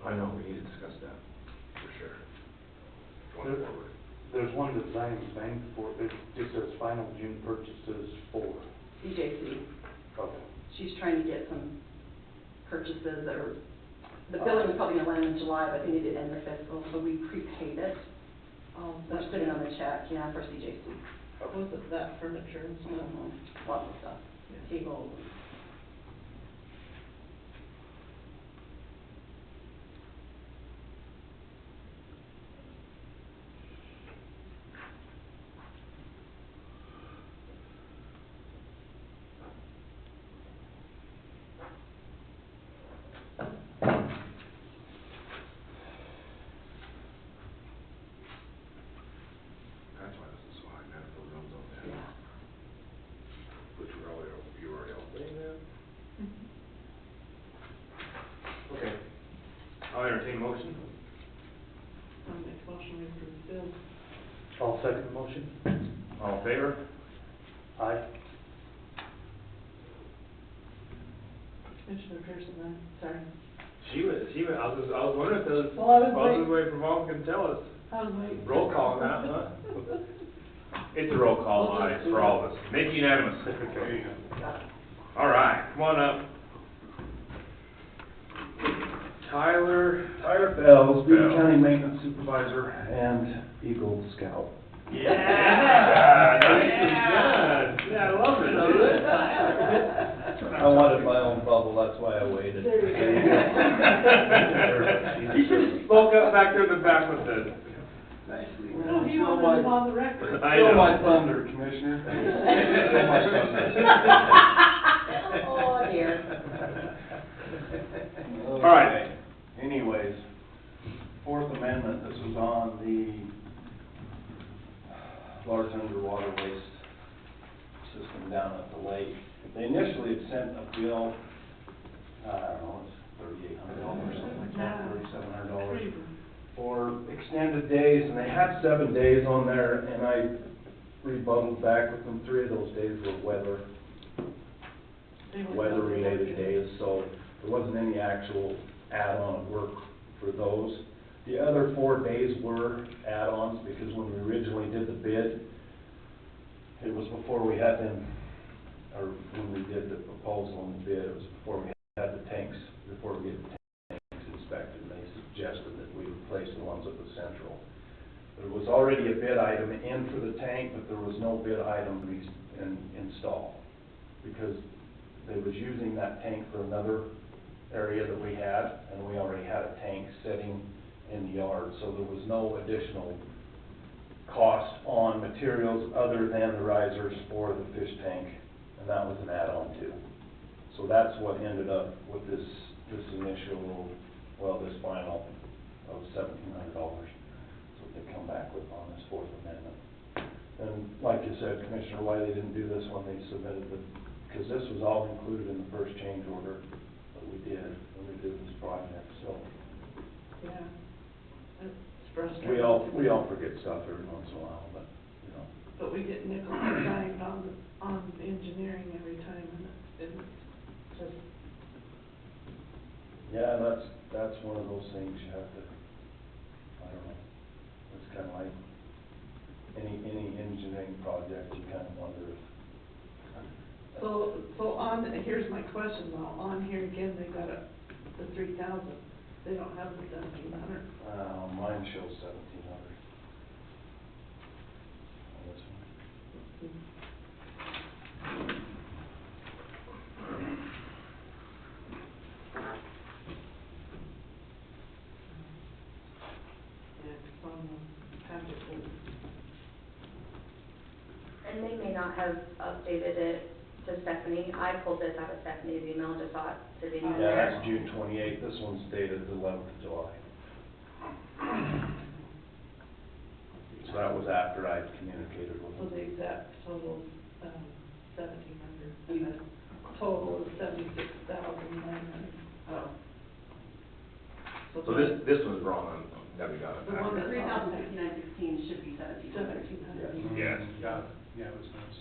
I know, we need to discuss that, for sure. Going forward. There's one that Zions Bank for, it just says final June purchases for. CJC. Okay. She's trying to get some purchases that are, the billing was probably gonna land in July, but they needed to end the fiscal, so we prepaid it. We're sitting on the check, yeah, for CJC. Was it that furniture and stuff? Lots of stuff, tables. That's why this is so high, man, for rooms on there. Yeah. Which were already, you were already all saying that? Okay. I'll entertain a motion. I'll make a motion to approve the bill. I'll second the motion. All in favor? Aye. Commissioner Pearson, sorry. She was, I was wondering if those, Well, I was Boston waiting. way from home can tell us. I was waiting. Roll call on that, huh? It's a roll call, aye, for all of us. Make it unanimous. There you go. All right, come on up. Tyler. Tyler Fells, Beaver Fells. County Maintenance Supervisor and Eagle Scout. Yeah, nicely done. Yeah, I love it, dude. I wanted my own bubble, that's why I waited. You just spoke up back there in the back with the. Nicely No, done. he Still wanted it my- on the record. I Still know. my thunder, Commissioner. Still my thunder. Oh, dear. All right. Okay. Anyways, Fourth Amendment, this was on the large underwater waste system down at the lake. They initially had sent a bill, I don't know, it's $3,800, something like that, $3,700 for extended days, and they had 7 days on there, and I rebutted back with them. 3 of those days were weather-related days, so there wasn't any actual add-on of work for those. The other 4 days were add-ons, because when we originally did the bid, it was before we had them, or when we did the proposal and the bid, it was before we had the tanks, before we get the tanks inspected, and they suggested that we replace the ones at the central. There was already a bid item in for the tank, but there was no bid item installed, because they was using that tank for another area that we had, and we already had a tank sitting in the yard, so there was no additional cost on materials other than the risers for the fish tank, and that was an add-on too. So that's what ended up with this initial, well, this final of $1,700. So they come back with on this Fourth Amendment. And like you said, Commissioner, why they didn't do this when they submitted the, because this was all included in the first change order that we did when we did this project, so. Yeah. It's frustrating. We all forget stuff every once in a while, but, you know. But we get nickel and dime on engineering every time, and it's just, Yeah, that's one of those things you have to, I don't know, it's kind of like any engineering project, you kind of wonder if. so on, here's my question though, on here again, they got the 3,000, they don't have the 1,700. Mine shows 1,700. On this one. Yeah, it's on the packet. And they may not have updated it to Stephanie. I pulled this out of Stephanie's email, just saw it sitting in Yeah, there. that's June 28th, this one's dated the 11th of July. So that was after I'd communicated with So them. the exact total, 1,700, and the total is 76,900. Oh. So this was wrong on, that we got it. The one that- 3,069.16 should be 1,700. 1,700. Yes. Got it. Yeah, it was nice.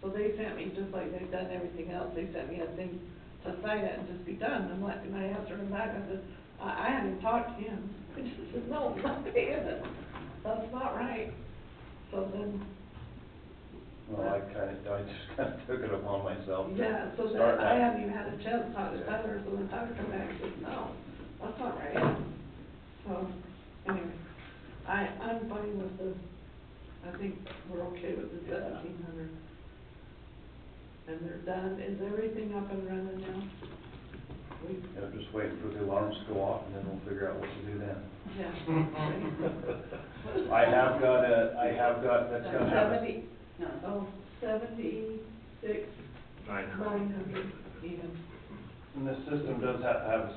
So they sent me, just like they've done everything else, they sent me a thing to sign it and just be done. And I asked her back, I said, I hadn't talked to him. And she said, no, I'm not paying it. That's not right. So then, Well, I just kinda took it upon myself. to yeah, so then start I that. hadn't even had a chance to talk to Tyler, so then Tyler came back and said, no, that's not right. So, anyway, I'm fine with the, I think we're okay with the Yeah. 1,700. And they're done, is everything up and running now? We, Yeah, just waiting for the alarms to go off, and then we'll figure out what to do then. yeah. I have got, that's gonna happen. 70, No. oh, 76, 900 even. And this system does have to have a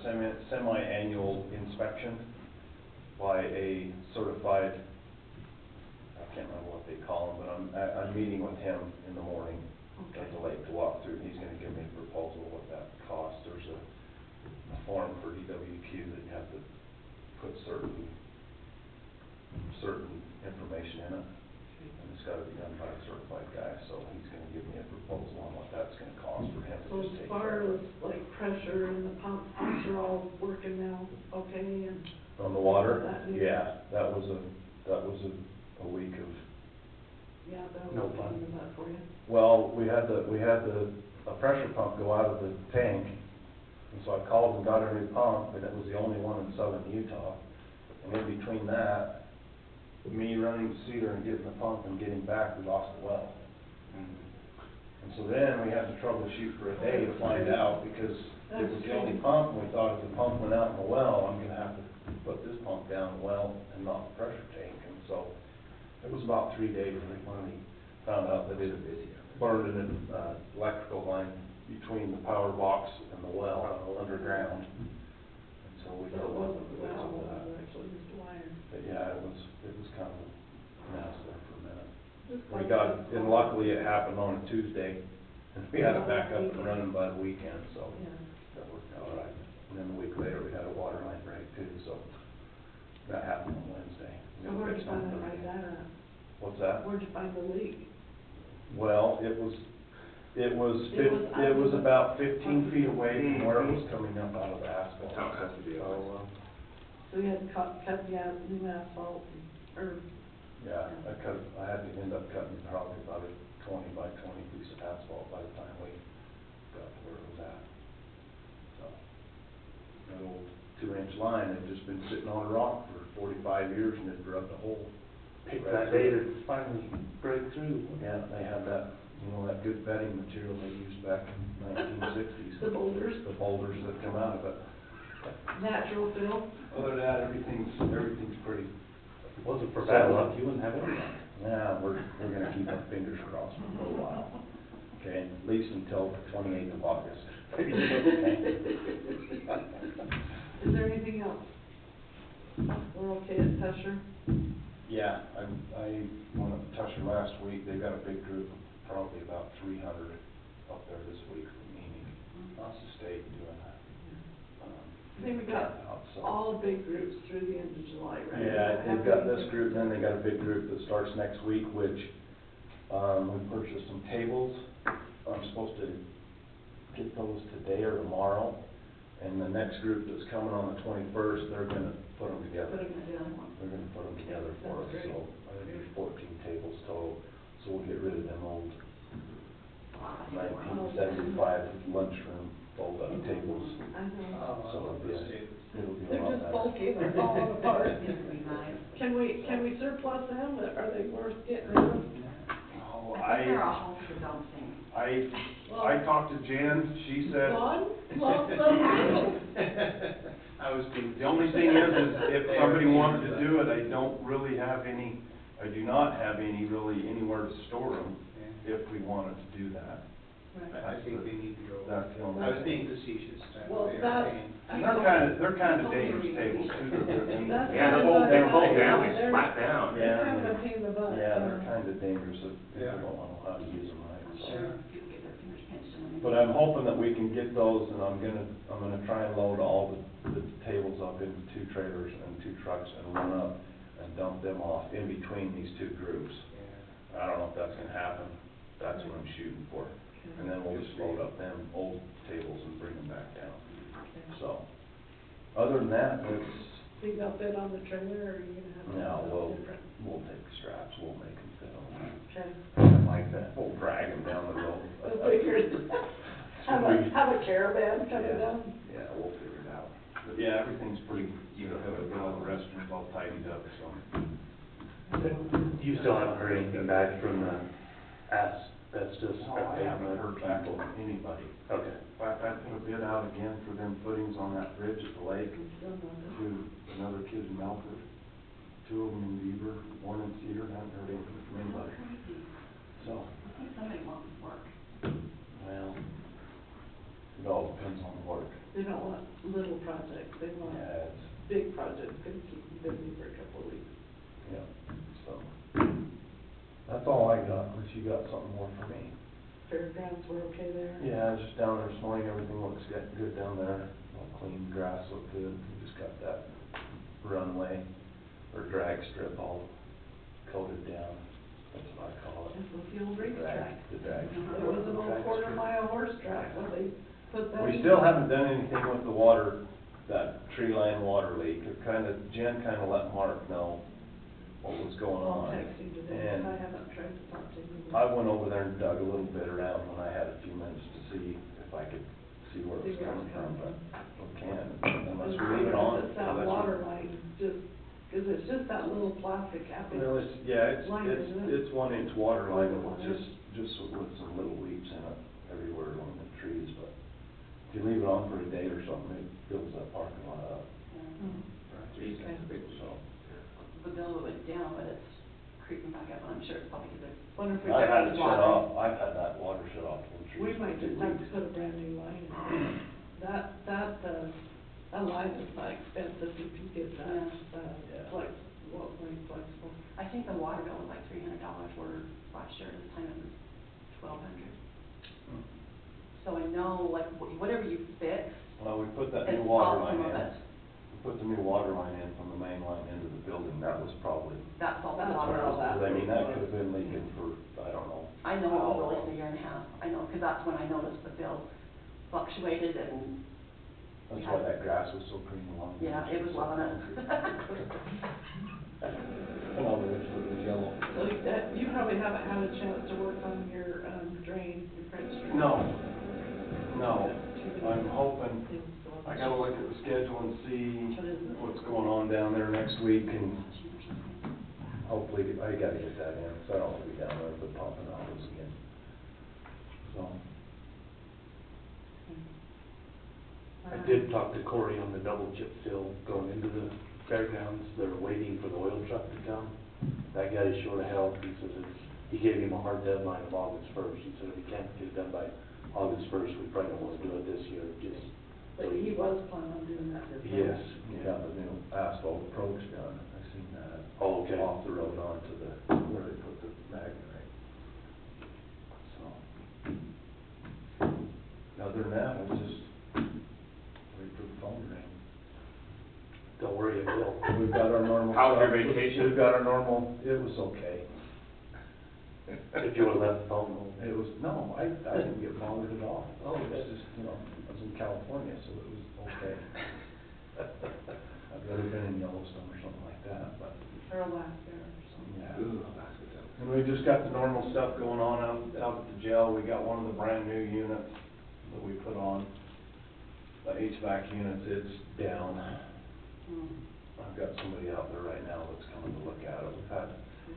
semi-annual inspection by a certified, I can't remember what they call them, but I'm meeting with him in the morning at the lake to walk through, and he's gonna give me a proposal of what that costs. There's a form for DWQ that you have to put certain information in it, and it's gotta be done by a certified guy, so he's gonna give me a proposal on what that's gonna cost for him to So just as take far care of as it. like pressure and the pumps are all working now, okay, and, On the water, That new- yeah, that was a week of, yeah, that No was fun. fun in that for you. well, we had a pressure pump go out of the tank, and so I called and got a new pump, and it was the only one in southern Utah. And in between that, me running to Cedar and getting the pump and getting back, we lost the well. And so then we had to troubleshoot for a day to find out, because it was the only pump, and we thought if the pump went out in the well, I'm gonna have to put this pump down the well and not the pressure tank. And so it was about 3 days, and we finally found out that it burned an electrical line between the power box and the well underground. And so we So had it to wasn't fix well, all it that. was actually just wire. But yeah, it was kind of a mess there for a minute. Just We like got, this and one. luckily it happened on a Tuesday, and we had it back up and running by the weekend, so Yeah. that worked out all right. And then a week later, we had a water line break too, so that happened on Wednesday. So where'd you find it right there at? What's that? Where'd you find the leak? Well, it was about 15 feet away from where it was coming up out of the asphalt. That's how it has to be. So you had to cut the new asphalt, or, Yeah, I had to end up cutting probably about a 20 by 20 piece of asphalt by the time we got to where it was at. So, that old 2-inch line had just been sitting on a rock for 45 years and it rubbed a hole. Picked that day to finally break through. Yeah, they had that, that good bedding material they used back in the 1960s. the boulders, The boulders that come out of it. natural fill? Other than that, everything's pretty. Wasn't for bad luck, you wouldn't have it. Yeah, we're gonna keep our fingers crossed for a little while. Okay, at least until the 28th of August. Okay? Is there anything else? We're okay at Tusher? Yeah, I went up to Tusher last week, they've got a big group, probably about 300 up there this week for meeting. Lots of state doing that. I think we got So- all big groups through the end of July, right? Yeah, they've got this group, then they got a big group that starts next week, which, we purchased some tables. I'm supposed to get those today or tomorrow. And the next group that's coming on the 21st, they're gonna put them together. Put them together. They're gonna put them together for us, That's great. so I think there's 14 tables total. So we'll get rid of them old 1975 lunchroom fold-up tables. I know. So it'll be a They're lot just better. bulky, they're falling apart. Nice. Can we surplus them, or are they worth getting rid of? Oh, I think they're a home for dumping. I talked to Jen, she said. One, lump sum. I was thinking, the only thing is if somebody wanted to do it, I do not have any really anywhere to store them if we wanted to do that. I think they need to go. That's the only I was thing. being facetious. Well, They are that's- paying. And they're kind of dangerous tables too. That's Yeah, they're what I both thought. down, they They're- flat down. Yeah. They're kind of a pain in the butt. Yeah, they're kind of dangerous if Yeah. people don't know how to use them right. I'm so. sure people get their fingers pinched in them. But I'm hoping that we can get those, and I'm gonna try and load all the tables up into 2 trailers and 2 trucks and run up and dump them off in between these 2 groups. I don't know if that's gonna happen, that's what I'm shooting for. And then we'll just load up them old tables and bring them back down. So, other than that, it's, Big enough bed on the trailer, or are you gonna have? no, it different? we'll take straps, we'll make them fit on that. Okay. Like that, we'll drag them down the road. I figured, have a caravan coming Yeah, down? yeah, we'll figure it out. But yeah, everything's pretty, you know, got all the restrooms all tidied up, so. You still haven't heard anything back from the asbestos? No, I haven't heard back from anybody. Okay. In fact, I put a bid out again for them footings on that bridge at the lake to another kid in Melford. 2 of them in Beaver, 1 in Cedar, and I haven't heard anything from anybody. So, I think somebody wants work. well, it all depends on the work. They don't want little projects, they want Yeah, it's, big projects, gonna keep them busy for a couple of weeks. yeah, so. That's all I got, unless you got something more for me. Fairgrounds were okay there? Yeah, I was just down there this morning, everything looks good down there, all clean, grass looked good, we just got that runway, or drag strip all coated down, that's what I call it. It's the old racetrack. The drag strip. It was an old quarter-mile horse track, when they put that. We in. still haven't done anything with the water, that tree line water leak, Jen kinda let Mark know what was going I'll on. text him today, And I haven't tried to talk to him. I went over there and dug a little bit around when I had a few minutes to see if I could see where it was coming from, but we can't, unless we leave it on. It's that unless we- water line, just, cause it's just that little plastic capping. Well, it's, yeah, Line, isn't it? it's 1-inch water line with Okay. just with some little leaks in it everywhere along the trees, but if you leave it on for a day or something, it fills that parking lot up, Hmm. so. The bill went down, but it's creeping back up, and I'm sure it's probably because it's. Wonder if we I've had got it water. shut off, I've had that water shut off in trees. We might for just 2 have to weeks. put a brand new line in. That line is not expensive if you get that, Yeah. flexible. I think the water bill was like $300, where last year this time it was $1,200. Hmm. So I know, like, whatever you fix, Well, we put that it's new water all some line of in, it. we put the new water line in from the main line into the building, that was probably, That's all the That's water. where all that- I mean, that could have been leaking for, I don't know. I know it how was at least long. a year and a half. I know, because that's when I noticed the bill fluctuated and. That's why that grass was so green along. the Yeah, it was so loving it. concrete. And all the rest of it was yellow. So you probably haven't had a chance to work on your, drain, your French drain. No, I'm hoping, I gotta look at the schedule and see What is it? what's going on down there next week, and hopefully, I gotta get that in, so I don't wanna be down there with the pumping hours again. So, I did talk to Corey on the double chip seal going into the fairgrounds. They're waiting for the oil truck to come. That guy is short of help. He says he gave him a hard deadline of August 1st. He said if we can't get it done by August 1st, we probably don't want to do it this year, just. But he was planning on doing that this summer. Yes. we got the new asphalt approach done, I seen that. Oh, okay. Off the road onto the, where they put the magnite. So. Other than that, I just wait for the phone to ring. Don't worry, it will. We've got our normal. How was your stuff. vacation? We've got our normal, it was okay. If you would've left the phone home. It was, no, I didn't get bothered at all. Oh, it was just, you know, I was in California, so it was okay. I'd rather been in Yellowstone or something like that, but, Or Alaska or something. yeah. Ooh, that's good. And we just got the normal stuff going on out at the jail. We got one of the brand new units that we put on. The HVAC units, it's down. I've got somebody out there right now that's coming to look at it.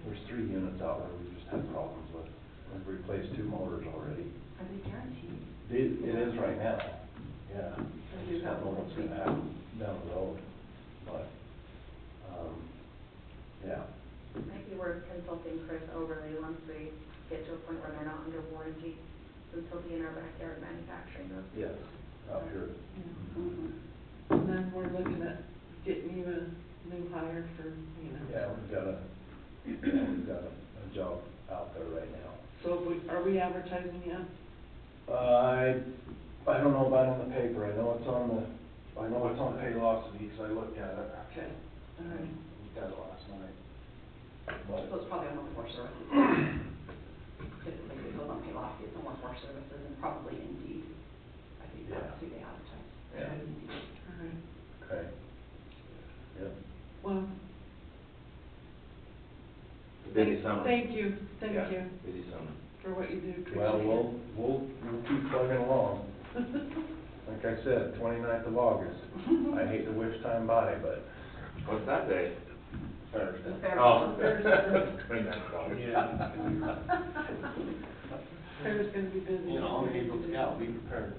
There's 3 units out there we just had problems with. We've replaced 2 motors already. Are they guaranteed? It is right now, yeah. I I do just have don't know one what's too. gonna happen down the road, but, yeah. Might be worth consulting Chris Overly once we get to a point where they're not under warranty, since he'll be in our backyard manufacturing those. Yes, out here. Mm-hmm. And then we're looking at getting you a new hire for, Yeah, we've got a job out there right now. So are we advertising yet? I don't know about in the paper, I know it's on Paylocity, 'cause I looked at it. Okay, all right. Looked at it last night. So it's probably on workforce services. Typically, it goes on Paylocity, it's on workforce services, and probably in summer. Thank you, thank Yeah, you busy summer. for what you do, appreciate it. Well, we'll keep plugging along. Like I said, 29th of August. I hate to wish time by, but What's that day? The fair. Oh. Thursday. 29th of August. Fair's gonna be busy. You know, I'm an Eagle Scout, be prepared.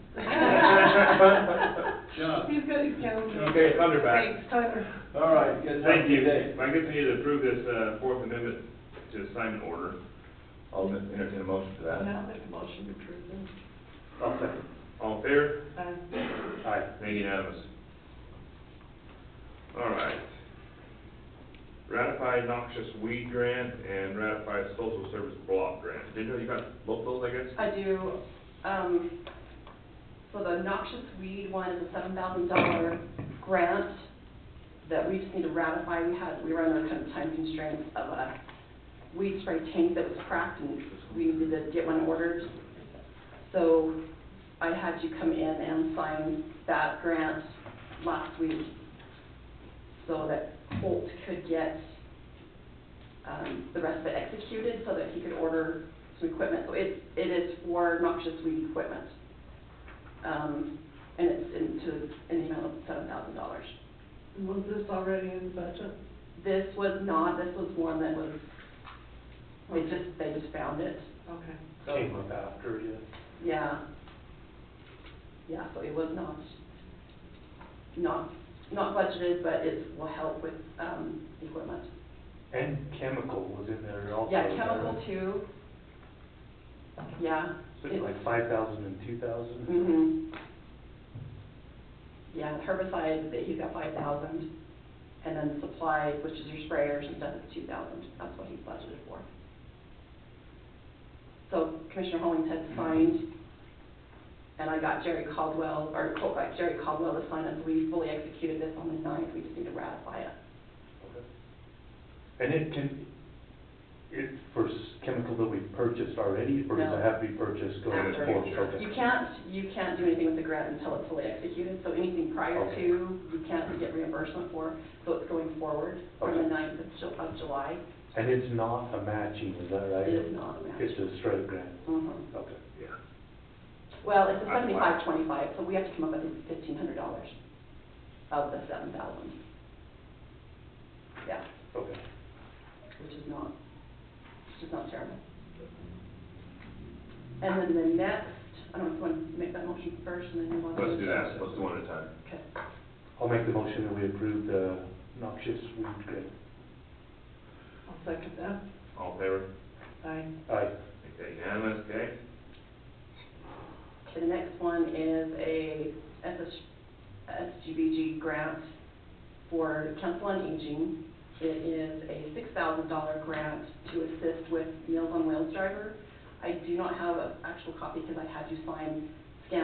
John. He's got his calendar. Okay, Thunderback. Thanks, Tyler. All right, guys, have a Thank you. good day. I guess we need to approve this, Fourth Amendment to assignment order. I'll entertain a motion for that. Now make a motion to approve them. I'll second. All in favor? Aye. Make unanimous. All right. Ratify noxious weed grant and ratify social service block grant. Did you know you got both of those, I guess? I do, so the noxious weed one is a $7,000 grant that we just need to ratify. We were under kind of time constraints of a weed spray tank that was cracked and we needed to get one ordered. So I had you come in and sign that grant last week so that Holt could get, the rest of it executed so that he could order some equipment. So it is for noxious weed equipment. And it's in the amount of $7,000. Was this already in the budget? This was not, this was one that was, they just found it. Okay. So, Came up after, yeah. Yeah, so it was not budgeted, but it will help with, equipment. And chemical was in there also. Yeah, chemical too. Yeah. So it's like 5,000 and 2,000? Mm-hmm. Yeah, herbicide, he's got 5,000, and then supplies, which is your sprayers and stuff, is 2,000. That's what he's budgeted for. So Commissioner Hollings had signed, and I got Jerry Caldwell to sign it, so we fully executed this on the 9th. We just need to ratify it. And it's for chemical that we purchased already, or does No. it have to be purchased going After. forward? Okay. You can't do anything with the grant until it's fully executed, so anything prior Okay. to, you can't get reimbursement for, so it's going forward from the Okay. 9th of July. And it's not a matching, is that right? It is not a match. It's a straight grant? Mhm. Okay. Yeah. Well, it's a That's why. 75-25, so we have to come up with $1,500 of the 7,000. Yeah, Okay. which is not terrible. And then the next, I don't know if you want to make that motion first and then you want to. Let's do that. Let's do one at a time. Okay. I'll make the motion that we approve the noxious weed grant. I'll second that. All in favor? Aye. Aye. Okay, unanimous, okay? Okay, the next one is a SGBG grant for Council on Aging. It is a $6,000 grant to assist with Meals on Wheels driver. I do not have an actual copy because I had you scan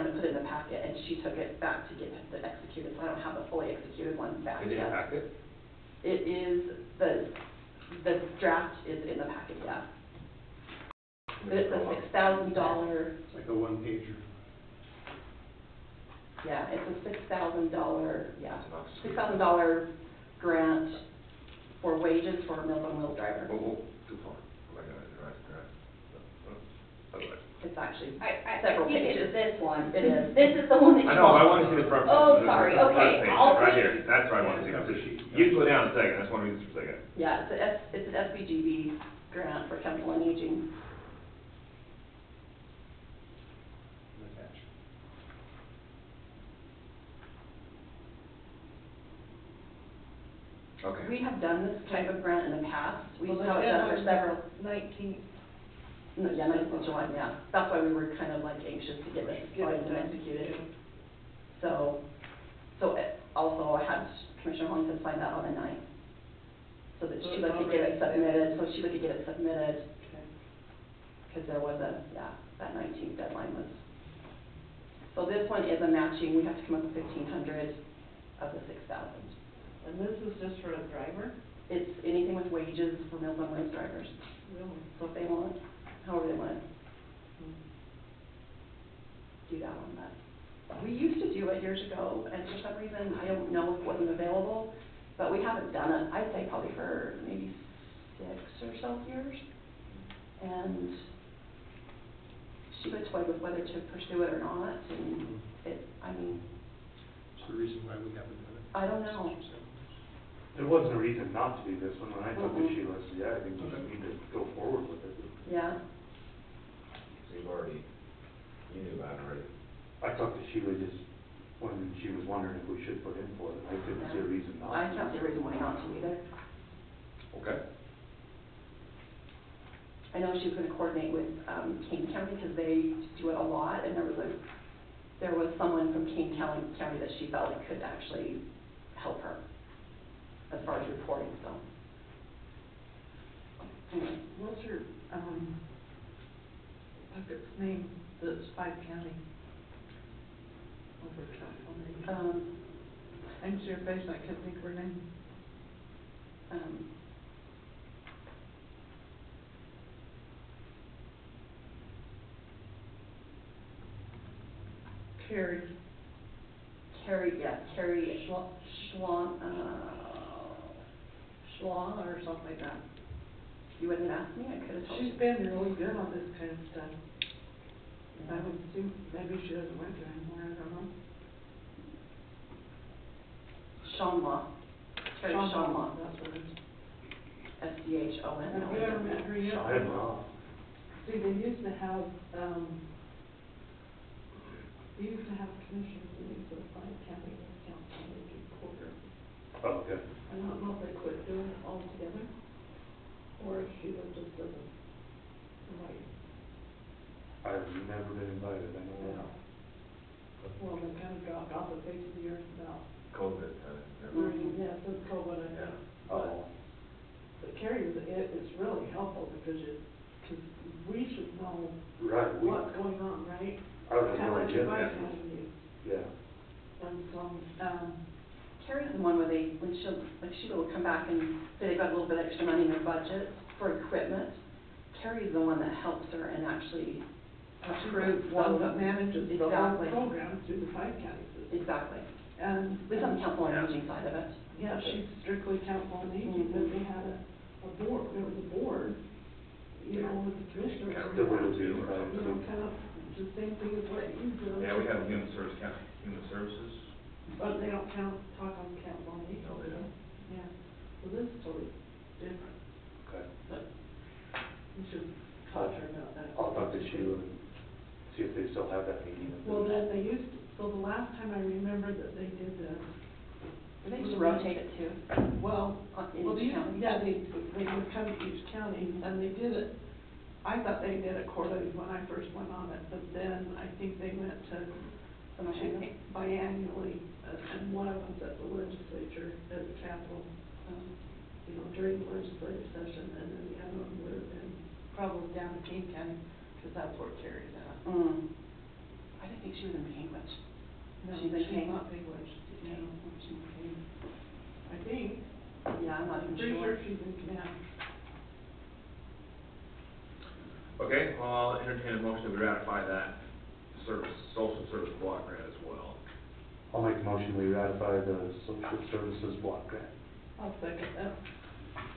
and put it in the packet, and she took it back to get it executed, so I don't have a fully executed one back Did you yet. pack it? It is, the draft is in the packet, yeah. But it's a $6,000, It's like a one-pager. yeah, it's a $6,000, yeah, It's not- $6,000 grant for wages for a Meals on Wheels driver. Whoa, too far. Oh, I got it, right. Otherwise. It's actually I several think pages. it's this one. It is. This is the one that you I know, I want. wanna see the front page. Oh, This is sorry, the front okay, page, I'll Right put- here, that's what I wanna see. Cover sheet. You slow down a second, I just wanna read this for a second. Yeah, it's an SBGB grant for Council on Aging. Attached. Okay. We have done this type of grant in the past. We Well, have the done it for deadline's several, 19th. no, yeah, 9th of July, yeah. That's why we were kind of like anxious to get this Get it signed and done. executed. So also I had Commissioner Hollings to sign that on the 9th. So that So Sheila it's could get it already submitted, so Sheila could get it submitted, Okay. because there was that 19th deadline was. So this one is a matching, we have to come up with 1,500 of the 6,000. And this is just for a driver? It's anything with wages for Meals on Wheels drivers. Really? So if they want, however they want to Hmm. do that one, but we used to do it years ago, and for some reason, I don't know if it wasn't available, but we haven't done it, I'd say probably for maybe 6 or so years. And she was toyed with whether to pursue it or not, and I mean, It's the reason why we haven't done it. I don't know. There wasn't a reason not to do this one. When I talked to Mm-mm. Sheila, I said, yeah, I think we need to go forward with it. Yeah, So you've already, you knew about it already. I talked to Sheila just when she was wondering if we should put in for it, and I couldn't see a reason not. I can't see a reason why not to either. Okay. I know she was gonna coordinate with, Kane County, because they do it a lot, and there was someone from Kane County that she felt could actually help her as far as reporting, so. Anyway, What's her, bucket's name, that's 5 county? Over California. I can see her face, I can't think of her name. Carrie. Carrie Schlong or something like that. you wouldn't have asked me, I could've told you. She's been really good on this kind of stuff. I would assume, maybe she doesn't work there anymore, I don't know. Shonlaw, Carrie Shonlaw, That's what it is. S-C-H-O-N. Have you ever met her yet? I have not. See, they used to have, commissioners meetings with 5 county council, and they do quarter. Oh, okay. I don't know if they quit doing it altogether, or if she just doesn't, like, I've never been invited, I know that. well, they kind of dropped off the face of the earth about, COVID, yeah, since COVID, I think. Oh, But Carrie, it's really helpful because we should know right, what's going on, right? I have How no much idea. advice have you? Yeah. And so, Carrie's the one where when Sheila will come back and say they've got a little bit extra money in their budget for equipment, Carrie's the one that helps her and actually she's approves the one those. that manages the whole Exactly. program through the 5 county system. Exactly. And, At least on the council on aging side of it. yeah, she's strictly council on aging, but they had a board, there was a board, you know, with the commissioners. Kind of The way and, to do it, right. You know, kind of the same thing as what you do. Yeah, we have human services. But they don't talk on council on aging. No, they don't. Yeah, so this is totally different, Okay. but you should talk to her about that. I'll talk to Sheila and see if they still have that meeting. Well, then they used, so the last time I remember that they did this. They used to rotate it too. Well, In well, each these, county? yeah, they would come to each county, and they did it, I thought they did it quarterly when I first went on it, but then I think they went to biannually, and one of them's at the legislature, at the Capitol, you know, during the legislative session, and then the other one would have been probably down in King County, because that's where Carrie's at. I didn't think she was in Cambridge. No, She's in she's King. not Big Witch, No, no, she's in King. I think, Yeah, I'm not even pretty sure. sure she's in Canal. Okay, well, I'll entertain a motion to ratify that social service block grant as well. I'll make a motion, we ratify the social services block grant. I'll second that.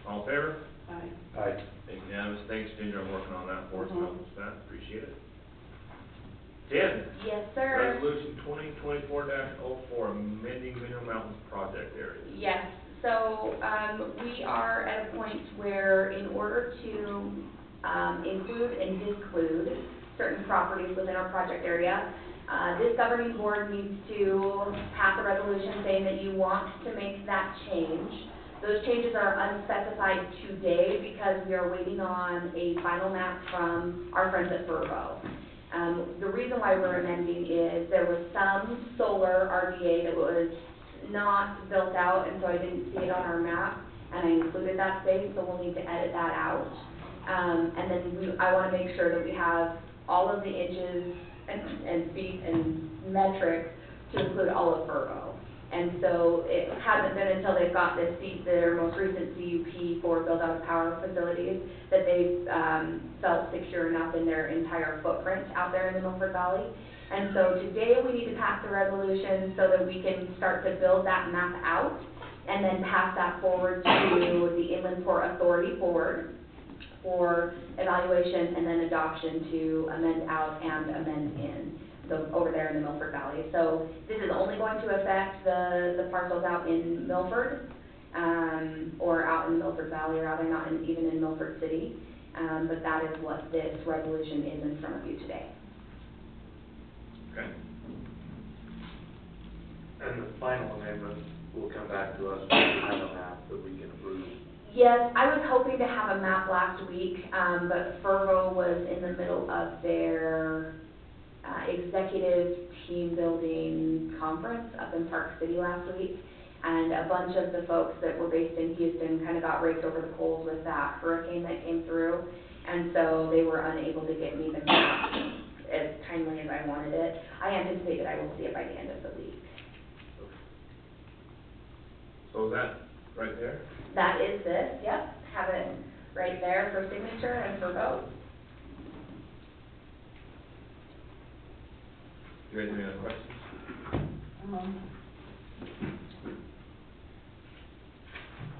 All in favor? Aye. Unanimous, thanks Ginger, I'm working on that for us, Mhm. help us that, appreciate it. 10, Yes, sir. resolution 2024-04, amending Mineral Mountains project areas. Yes, so, we are at a point where in order to, include and disclude certain properties within our project area, this governing board needs to pass a resolution saying that you want to make that change. Those changes are unspecified today because we are waiting on a final map from our friends at Verbo. The reason why we're amending is there was some solar RDA that was not built out, and so I didn't see it on our map, and I included that space, so we'll need to edit that out. And then I wanna make sure that we have all of the inches and feet and metrics to include all of Verbo. And so it hasn't been until they've got their most recent CUP for build-out of power facilities that they've, felt secure enough in their entire footprint out there in the Milford Valley. And so today we need to pass the resolution so that we can start to build that map out. and then pass that forward to the Inland Port Authority Board for evaluation and then adoption to amend out and amend in, so over there in the Milford Valley. So this is only going to affect the parcels out in Milford, or out in Milford Valley, or out not in, even in Milford City. But that is what this resolution is in front of you today. Okay. And the final amendment will come back to us when we have a map that we can approve. Yes, I was hoping to have a map last week, but Fervo was in the middle of their executive team building conference up in Park City last week, and a bunch of the folks that were based in Houston kind of got raked over the coals with that hurricane that came through, and so they were unable to get me the map as timely as I wanted it. I anticipate that I will see it by the end of the week. So is that right there? That is this, yep, have it right there for signature and for vote. You guys have any other questions?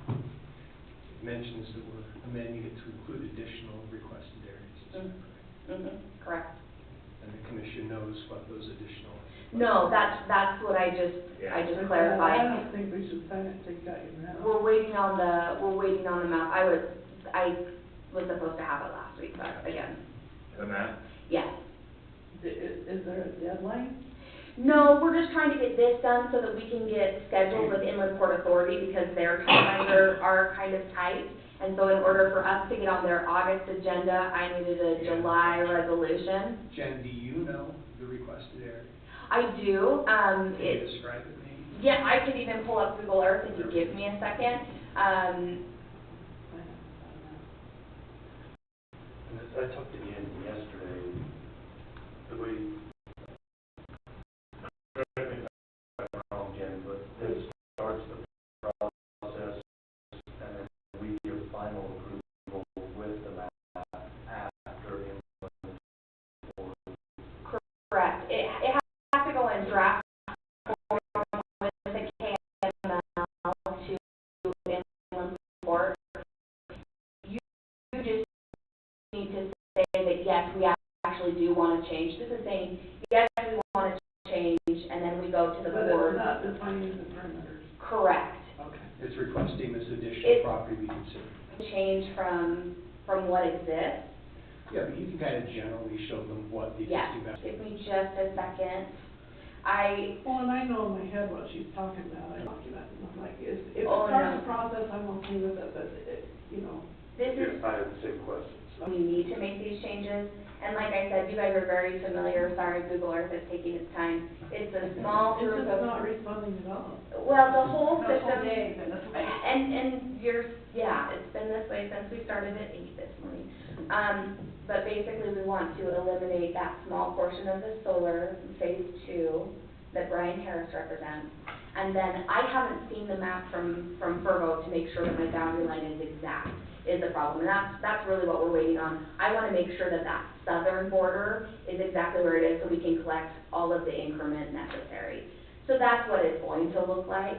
It mentions that we're amending it to include additional requested areas. Is that correct? Correct. And the commission knows what those additional. No, that's what I just I clarified. don't think we should sign it till you got your map. We're waiting on the map. I was supposed to have it last week, but again, The map? yes. Is there a deadline? No, we're just trying to get this done so that we can get scheduled with Inland Port Authority because their timelines are kind of tight. And so in order for us to get on their August agenda, I needed a July resolution. Jen, do you know the requested area? I do, Can you describe it maybe? yeah, I could even pull up Google Earth if you give me a second. And I talked to Ian yesterday, the way, correct me if I'm wrong, Jen, but it starts the process, and then we give final approval with the map after Inland Port. Correct. It has to go in draft form with the KML to Inland Port. You just need to say that, yes, we actually do want to change. This is saying, yes, we want to change, and then we go to the But board. it's not defining the perimeters. Correct. Okay. It's requesting this additional It- property we consider. Change from what exists. Yeah, but you can kind of generally show them what the Yes. existing boundary. Give me just a second. Well, and I know in my head what she's talking about, I document, and I'm like, if it Oh, starts no. the process, I'm okay with it, but it, you know. This is Yes, I had the same question. we need to make these changes. And like I said, you guys are very familiar, sorry, Google Earth is taking its time. It's a small It's group just of, not responding at all. well, the whole The whole system, day, that's why. and yeah, it's been this way since we started at 8 this morning. But basically, we want to eliminate that small portion of the solar phase 2 that Brian Harris represents. And then I haven't seen the map from Fervo to make sure that my boundary line is exact, is the problem. And that's really what we're waiting on. I want to make sure that that southern border is exactly where it is so we can collect all of the increment necessary. So that's what it's going to look like.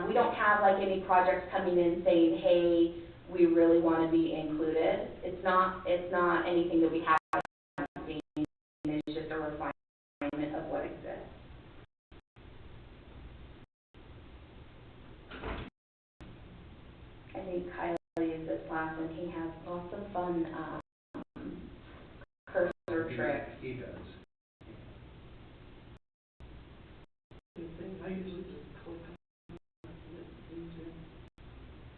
We don't have like any projects coming in saying, hey, we really want to be included. It's not anything that we haven't seen. It's just a refinement of what exists. I think Kyle used this class and he has lots of fun cursor tricks. He does. I usually just click on it, and it's easier.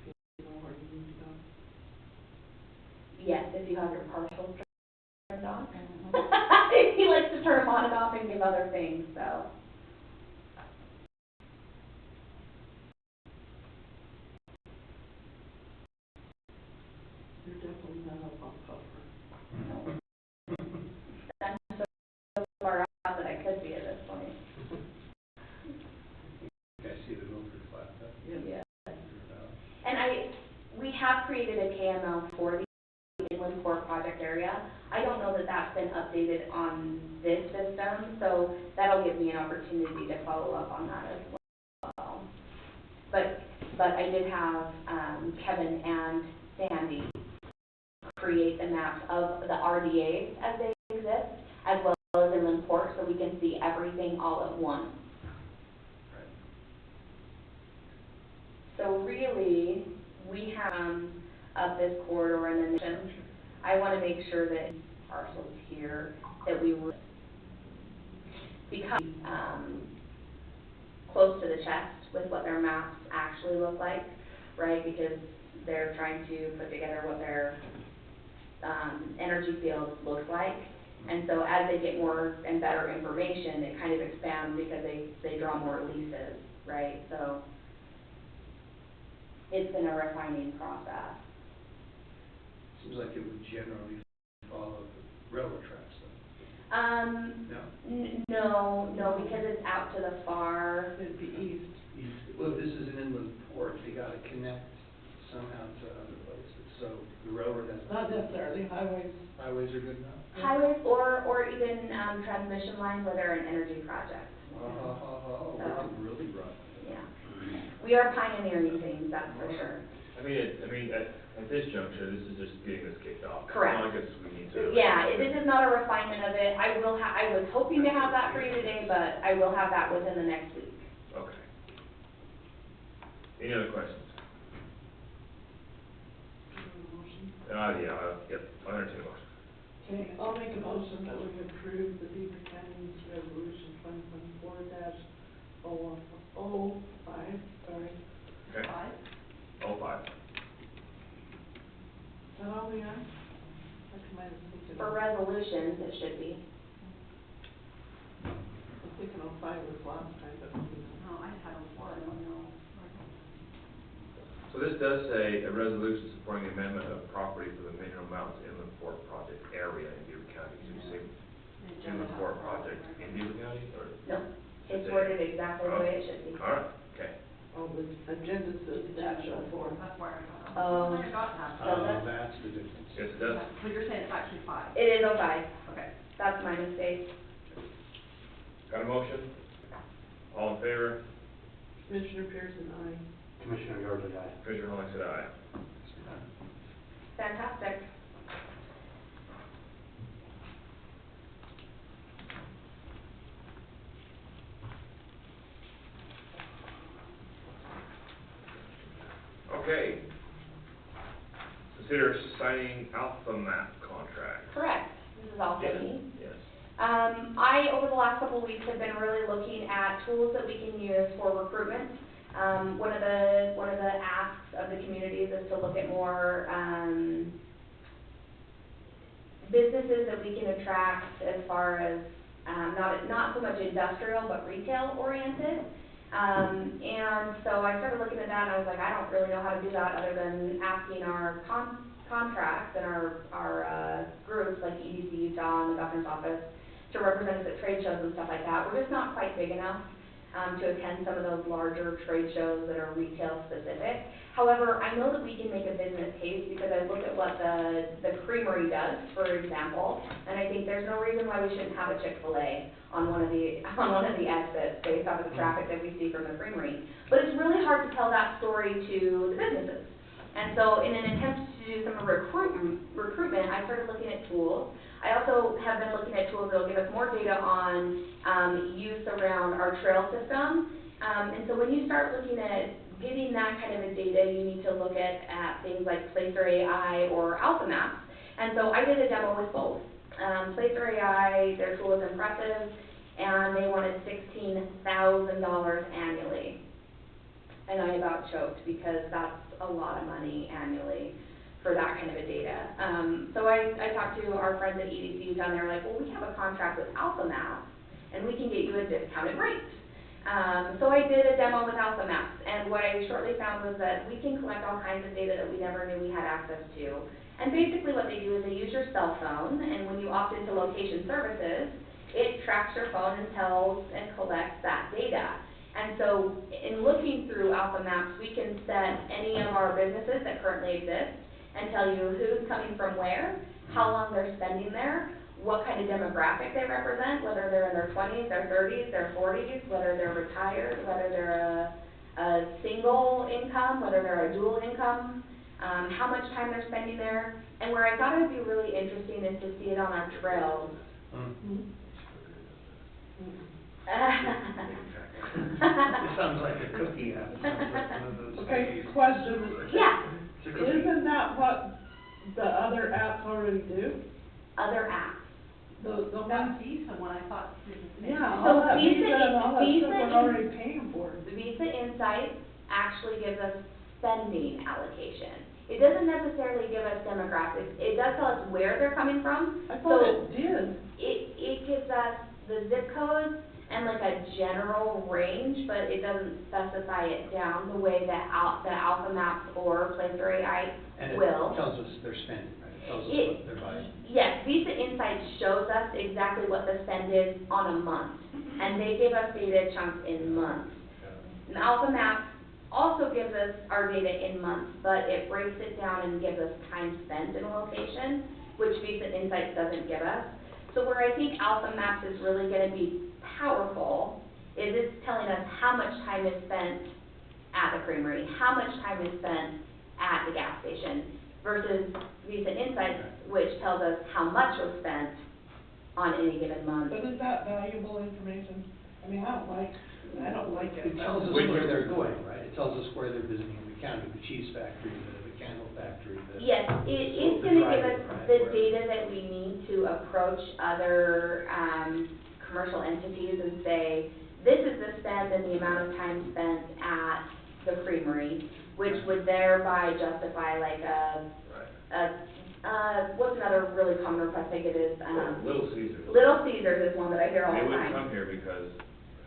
You know where you need to go. Yes, if you have your partials turned on. He likes to turn them on and off and give other things, so. You're definitely not up on cover. I'm so far out that I could be at this point. You guys see the Milford flat, huh? Yeah. And we have created a KML for the Inland Port project area. I don't know that that's been updated on this system, so that'll give me an opportunity to follow up on that as well. But but I did have, Kevin and Sandy create the maps of the RDAs as they exist, as well as inland port, so we can see everything all at once. So really, we have, of this corridor and then I want to make sure that parcels here, that we were, because, close to the chest with what their maps actually look like, right? Because they're trying to put together what their, energy field looks like. And so as they get more and better information, it kind of expands because they draw more leases, right? So it's been a refining process. Seems like it would generally follow the railroad tracks, though. No? No, because it's out to the far. It'd be east. Well, if this is an inland port, they gotta connect somehow to other places, so the railroad has. Not necessarily highways. Highways are good enough? Highways or even, transmission lines where they're an energy project. Oh, we're really broad. Yeah. We are pioneering things, that's for sure. I mean, at this juncture, this is just getting this kicked off. Correct. It's not like we need to. Yeah, this is not a refinement of it. I was hoping to have that for you today, but I will have that within the next week. Okay. Any other questions? Yep, I'll entertain a motion. Okay, I'll make a motion that we approve the Beaver County's resolution 2024-005, sorry. Okay. 5? 05. Is that all we have? I might have skipped it. For resolutions, it should be. I was thinking 05 was last time, but. No, I had a 4, I don't know. So this does say a resolution supporting the amendment of property for the Mineral Mountains Inland Port Project area in Beaver County. So you say Inland Port Project in Beaver County, or? No, it's worded exactly the way it should be. All right, okay. Oh, the agenda says dash 04. That's where I got it. Oh. I got that. So That's the difference. Yes, it does. But you're saying it's actually 5? It is 05. Okay. That's my mistake. Got a motion? All in favor? Commissioner Pearson, aye. Commissioner Yardley, aye. Commissioner Holmes said aye. Fantastic. Okay. Consider signing Alpha Map contract. Correct. This is all Yes. me. Yes. I, over the last couple of weeks, have been really looking at tools that we can use for recruitment. One of the asks of the communities is to look at more, businesses that we can attract as far as, not so much industrial, but retail oriented. And so I started looking at that and I was like, I don't really know how to do that other than asking our contracts and our groups like EDC Utah and the governor's office to represent us at trade shows and stuff like that. We're just not quite big enough to attend some of those larger trade shows that are retail specific. However, I know that we can make a business case because I look at what the creamery does, for example, and I think there's no reason why we shouldn't have a Chick-fil-A on one of the exits based off of the traffic that we see from the creamery. But it's really hard to tell that story to the businesses. And so in an attempt to do some recruitment, I started looking at tools. I also have been looking at tools that will give us more data on use around our trail system. And so when you start looking at getting that kind of a data, you need to look at things like Placer AI or Alpha Maps. And so I did a demo with both. Placer AI, their tool is impressive, and they wanted $16,000 annually. And I about choked because that's a lot of money annually for that kind of a data. So I talked to our friends at EDC Utah, and they were like, well, we have a contract with Alpha Maps, and we can get you a discounted rate. So I did a demo with Alpha Maps, and what I shortly found was that we can collect all kinds of data that we never knew we had access to. And basically what they do is they use your cell phone, and when you opt into location services, it tracks your phone and tells and collects that data. And so in looking through Alpha Maps, we can set any of our businesses that currently exist and tell you who's coming from where, how long they're spending there, what kind of demographic they represent, whether they're in their 20s, their 30s, their 40s, whether they're retired, whether they're a single income, whether they're a dual income, how much time they're spending there. And where I thought it would be really interesting is to see it on our trails. It sounds like a cookie app, sounds like one of those. Okay, question. Yeah, It's a cookie. Isn't that what the other apps already do? other apps. The That ones, Visa one, I thought, did the same. yeah, So all that Visa Visa and all that Visa stuff is- we're already paying for. Visa Insights actually gives us spending allocation. It doesn't necessarily give us demographics. It does tell us where they're coming from. I thought So it did. it gives us the zip codes and like a general range, but it doesn't specify it down the way that the Alpha Maps or Placer AI will. And it tells us their spending, right? It tells us It- what they're buying. Yes, Visa Insights shows us exactly what the spend is on a month, and they give us data chunks in months. And Alpha Maps also gives us our data in months, but it breaks it down and gives us time spent in a location, which Visa Insights doesn't give us. So where I think Alpha Maps is really gonna be powerful is it's telling us how much time is spent at the creamery, how much time is spent at the gas station, versus Visa Insights, which tells us how much was spent on any given month. But is that valuable information? I mean, I don't like it. It tells us When where you- they're going, right? It tells us where they're visiting in the county, the cheese factory, the candle factory, the. Yes, it's the gonna give driving, us right, the where- data that we need to approach other, commercial entities and say, this is the spend and the amount of time spent at the creamery, which would thereby justify like what's another really common request I get is, Little Caesars. Little Caesars is one that I hear all They the wouldn't time. come here because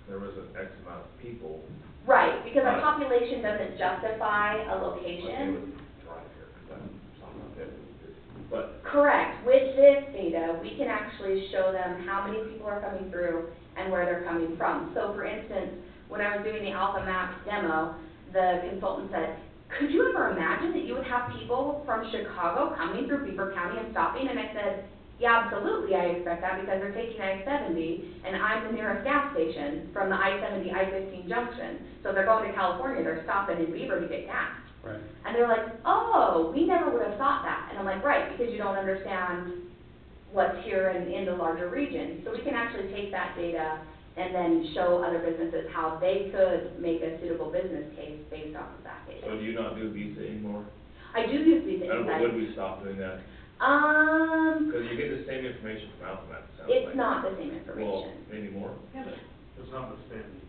there was an X amount of people, Right, because our Right. population doesn't justify a but they location. would drive here, because that's not that, but Correct. With this data, we can actually show them how many people are coming through and where they're coming from. So for instance, when I was doing the Alpha Maps demo, the consultant said, could you ever imagine that you would have people from Chicago coming through Beaver County and stopping? And I said, yeah, absolutely, I expect that because they're taking I-70 and I'm the nearest gas station from the I-70, I-15 junction. So if they're going to California, they're stopping in Beaver to get gas. Right. And they're like, oh, we never would have thought that. And I'm like, right, because you don't understand what's here in the larger region. So we can actually take that data and then show other businesses how they could make a suitable business case based off of that so data. do you not do Visa anymore? I do use Visa Would Insights. we stop doing that? Because you get the same information from Alphabet, it sounds like. It's not the same Well, information. maybe more? Yeah, but It's not the spending.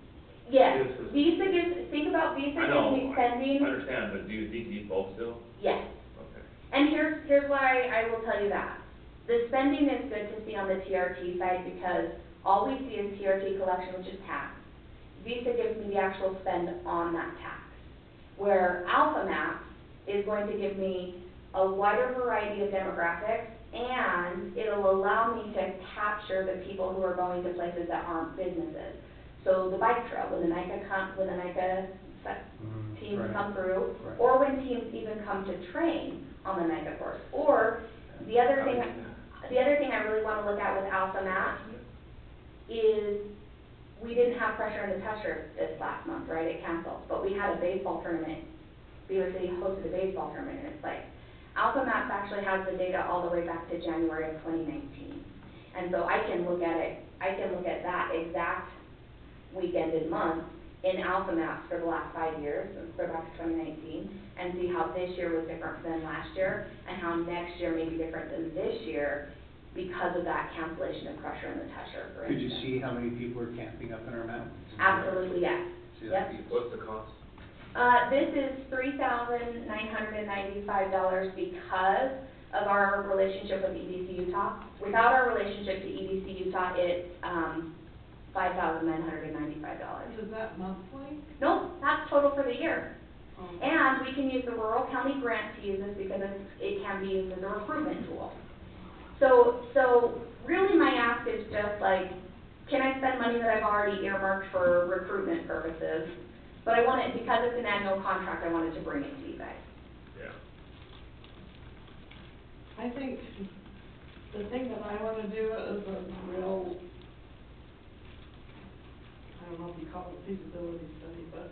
Yes, This is- Visa gives, think about Visa I gives know, me spending. I understand, but do you think you need both still? Yes. Okay. And here's why I will tell you that. The spending is good to see on the TRT side because all we see is TRT collection, which is tax. Visa gives me the actual spend on that tax. Where Alpha Maps is going to give me a wider variety of demographics and it'll allow me to capture the people who are going to places that aren't businesses. So the bike trail, when the NICA teams right. come through, Right. or when teams even come to train on the NICA course. Or the other thing I really want to look at with Alpha Maps is we didn't have pressure in the Tusher this last month, right? It canceled, but we had a baseball tournament. Beaver City hosted a baseball tournament in its place. Alpha Maps actually has the data all the way back to January of 2019. And so I can look at it, I can look at that exact weekend and month in Alpha Maps for the last 5 years, for back to 2019, and see how this year was different than last year, and how next year may be different than this year because of that cancellation of pressure in the Tusher, for Could you instance. see how many people are camping up in our mountains? Absolutely, yes. See Yep. that view? What's the cost? This is $3,995 because of our relationship with EDC Utah. Without our relationship to EDC Utah, it's $5,995. is that monthly? Nope, that's total for the year. Oh. And we can use the rural county grant to use this because it can be used as a recruitment tool. So really my ask is just like, can I spend money that I've already earmarked for recruitment purposes? But I want it, because it's an annual contract, I wanted to bring it to you guys. Yeah. I think the thing that I wanna do is a real, I don't know if you call it a feasibility study, but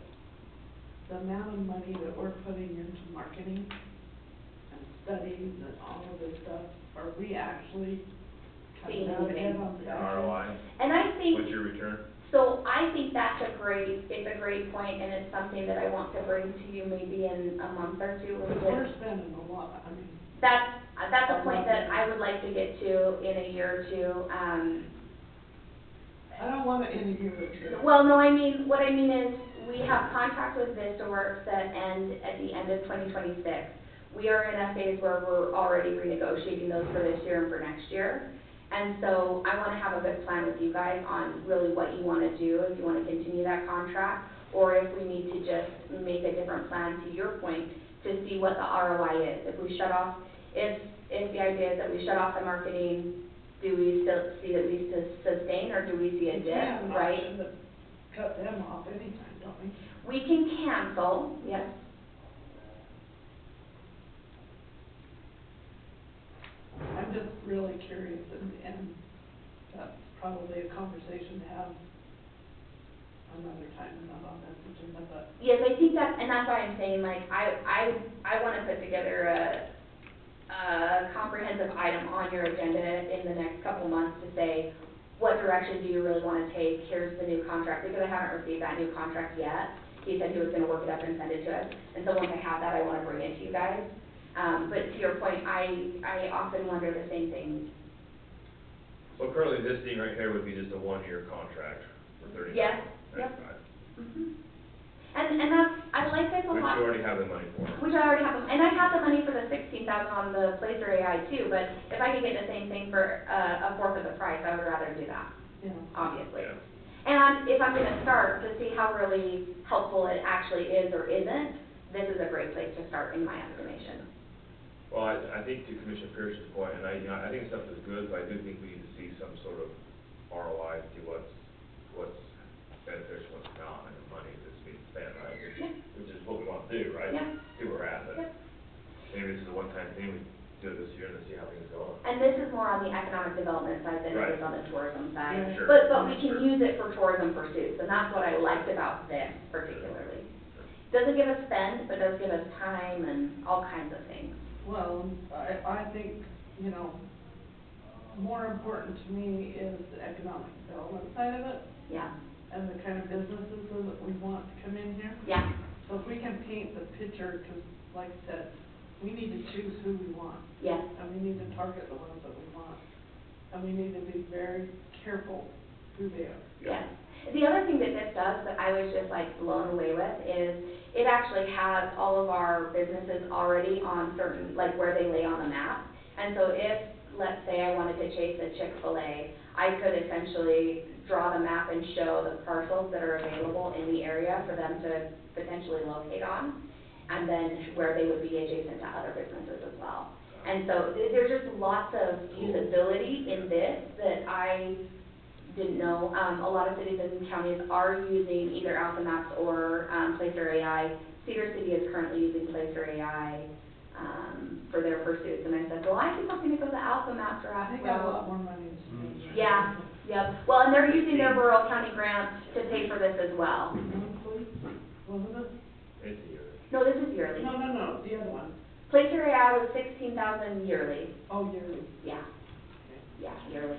the amount of money that we're putting into marketing and studies and all of this stuff, are we actually Seeing cutting out anything? ahead on The production? ROI, And I think, what's your return? so I think it's a great point, and it's something that I want to bring to you maybe in a month or two. Because we're spending a lot, I mean, That's a point that I would like to get to in a year or two. I don't want it in a year or two. Well, no, what I mean is, we have contracts with VistaWorks that end at the end of 2026. We are in a phase where we're already renegotiating those for this year and for next year. And so I want to have a good plan with you guys on really what you want to do, if you want to continue that contract, or if we need to just make a different plan, to your point, to see what the ROI is. If we shut off, if the idea is that we shut off the marketing, do we still see that we sustain, or do we see a We have dip, an right? option to cut them off anytime, don't we? We can cancel, yes. I'm just really curious, and that's probably a conversation to have another time, not on this agenda, but Yes, I think that's, and that's why I'm saying, like, I want to put together a comprehensive item on your agenda in the next couple of months to say, what direction do you really want to take? Here's the new contract, because I haven't received that new contract yet. He said he was going to work it up and send it to us, and so once I have that, I want to bring it to you guys. But to your point, I often wonder the same thing. So currently, this thing right here would be just a one-year contract for 30 days. Yes, yep. Mhm. And that's, I like this a Which lot. you already have the money for. Which I already have, and I have the money for the 16,000 on the Placer AI too, but if I could get the same thing for a fourth of the price, I would rather do that, you know. obviously. Yeah. And if I'm gonna start to see how really helpful it actually is or isn't, this is a great place to start in my estimation. Well, I think to Commissioner Pearson's point, and I think stuff is good, but I do think we need to see some sort of ROI, see what's beneficial, what's not, and the money that's being spent, right? Which is what we want to do, right? Yeah. See where we're at, but Yeah. maybe this is a one-time thing, we do it this year and see how things go. And this is more on the economic development side than it Right. is on the tourism side. Yeah, sure. But we can Sure. use it for tourism pursuits, and that's what I liked about this particularly. Doesn't give us spend, but does give us time and all kinds of things. Well, I think, you know, more important to me is the economic development side of it, Yeah, and the kind of businesses that we want to come in here. yeah, So if we can paint the picture, because like I said, we need to choose who we want, yes. and we need to target the ones that we want. And we need to be very careful who they are. Yes. The other thing that this does that I was just like blown away with is it actually has all of our businesses already on certain, like where they lay on the map. And so if, let's say I wanted to chase a Chick-fil-A, I could essentially draw the map and show the parcels that are available in the area for them to potentially locate on, and then where they would be adjacent to other businesses as well. And so there's just lots of usability in this that I didn't know. A lot of cities and counties are using either Alpha Maps or Placer AI. Cedar City is currently using Placer AI for their pursuits, and I said, well, I think I'm gonna go the Alpha Maps route. They got a lot more money than me. Yeah, yep. Well, and they're using their rural county grants to pay for this as well. Monthly, wasn't it? It's a year. No, this is yearly. No, the other one. Placer AI was 16,000 yearly. Oh, yearly. Yeah, yeah, yearly.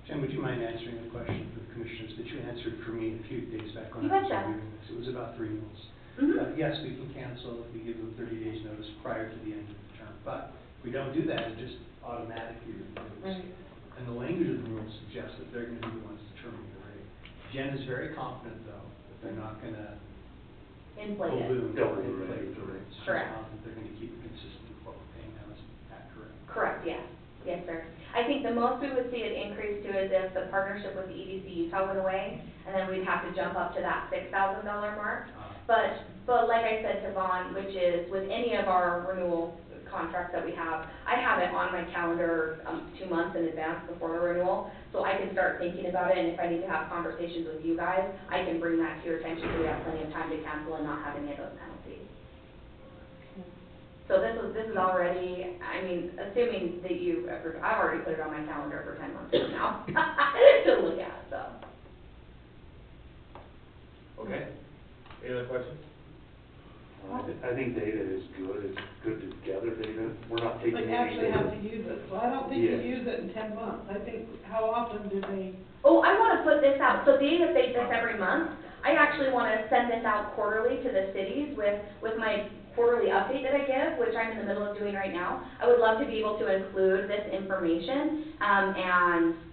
Jen, would you mind answering the question for the commissioners that you answered for me a few days back when You I was betcha. reviewing this? It was about 3 renewals. Mhm. Yes, we can cancel if we give them 30 days notice prior to the end of the term, but if we don't do that, it just automatically renews. Right. And the language of the rules suggests that they're gonna be the ones determining the rate. Jen is very confident, though, that they're not gonna Inflate it. balloon, Double the inflate rate. the rates. She's Correct. confident they're gonna keep it consistent with what we're paying now, is that correct? Correct, yes. Yes, sir. I think the most we would see it increase to is if the partnership with the EDC Utah went away, and then we'd have to jump up to that $6,000 mark. But like I said to Vaughn, which is with any of our renewal contracts that we have, I have it on my calendar 2 months in advance before the renewal, so I can start thinking about it, and if I need to have conversations with you guys, I can bring that to your attention so we have plenty of time to cancel and not have any of those penalties. So this is already, I mean, assuming that you approve, I've already put it on my calendar for 10 months from now to look at, so. Okay. Any other questions? I think data is good, it's good to gather data, we're not taking Like any actually have data. to use it, so I don't think you Yes. use it in 10 months. I think, how often do they? Oh, I wanna put this out, so being that they this every month, I actually wanna send this out quarterly to the cities with my quarterly update that I give, which I'm in the middle of doing right now. I would love to be able to include this information,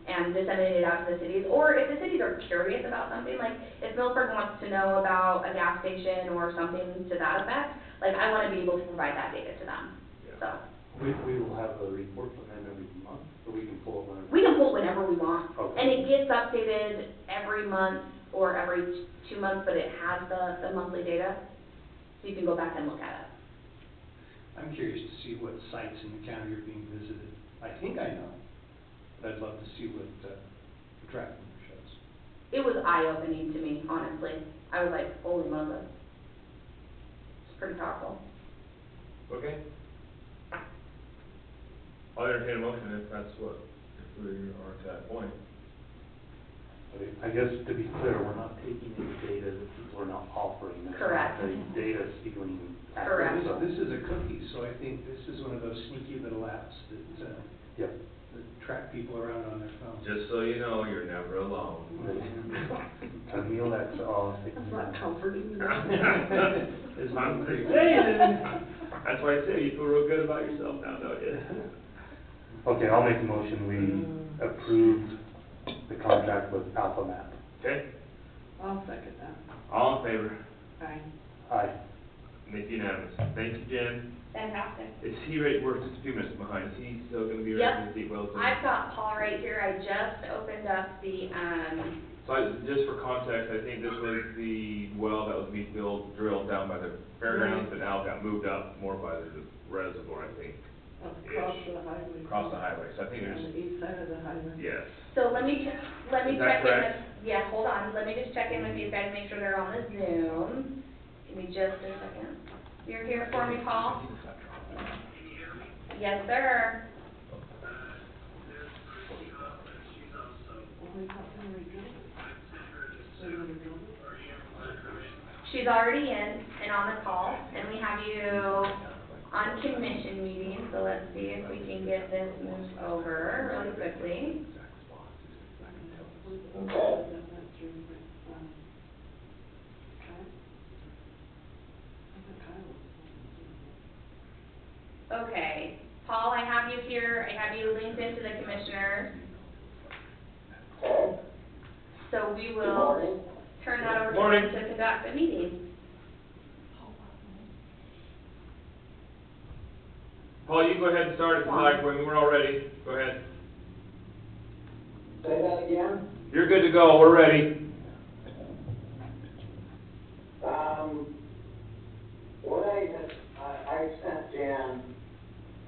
and disseminate it out to the cities. Or if the cities are curious about something, like if Milford wants to know about a gas station or something to that effect, like I wanna be able to provide that data to them, so. We will have a report from them every month, or we can pull it whenever. We can pull whenever we want, Okay. and it gets updated every month or every 2 months, but it has the monthly data, so you can go back and look at it. I'm curious to see what sites in the county are being visited. I think I know, but I'd love to see what the track number shows. It was eye-opening to me, honestly. I was like, holy moly. It's pretty powerful. Okay. I'll entertain a motion if that's what, if we are to that point. Okay, I guess to be clear, we're not taking any data that people are not offering. It's Correct. not a data stealing. Correct. So- This is a cookie, so I think this is one of those sneaky little apps that, Yep. that track people around on their phones. Just so you know, you're never alone. Turn the Alexa off. It's not comforting, you know? It's I'm not just pretty. saying. That's why I say you feel real good about yourself now, don't you? Okay, I'll make a motion, we approve the contract with Alpha Map. Okay, I'll second that. all in favor? Aye. Aye. And it's unanimous. Thank you, Jen. Fantastic. Is he ready, we're just a few minutes behind, is he still gonna be Yep. ready to see Wells? I've got Paul right here. I just opened up the, So just for context, I think this was the well that was being drilled down by the fairgrounds, but now got moved up more by the reservoir, I think, Across the highway. across the highway, so I think On there's, the east side of the highway. yes. so let me Is that check in with, correct? yeah, hold on. Let me just check in with these guys, make sure they're on the Zoom. Give me just a second. You're here for me, Paul? Yes, sir. Well, they thought they were good. They're gonna build it. She's already in and on the call, and we have you on commission meeting, so let's see if we can get this moved over really quickly. That went through, Kyle? I thought Kyle was. Okay, Paul, I have you here, I have you linked into the commissioners. So we will turn that over to Morning. them to conduct the meeting. Paul, you go ahead and start if you like, when we're all ready, go ahead. Say that again? You're good to go, we're ready. What I sent Jan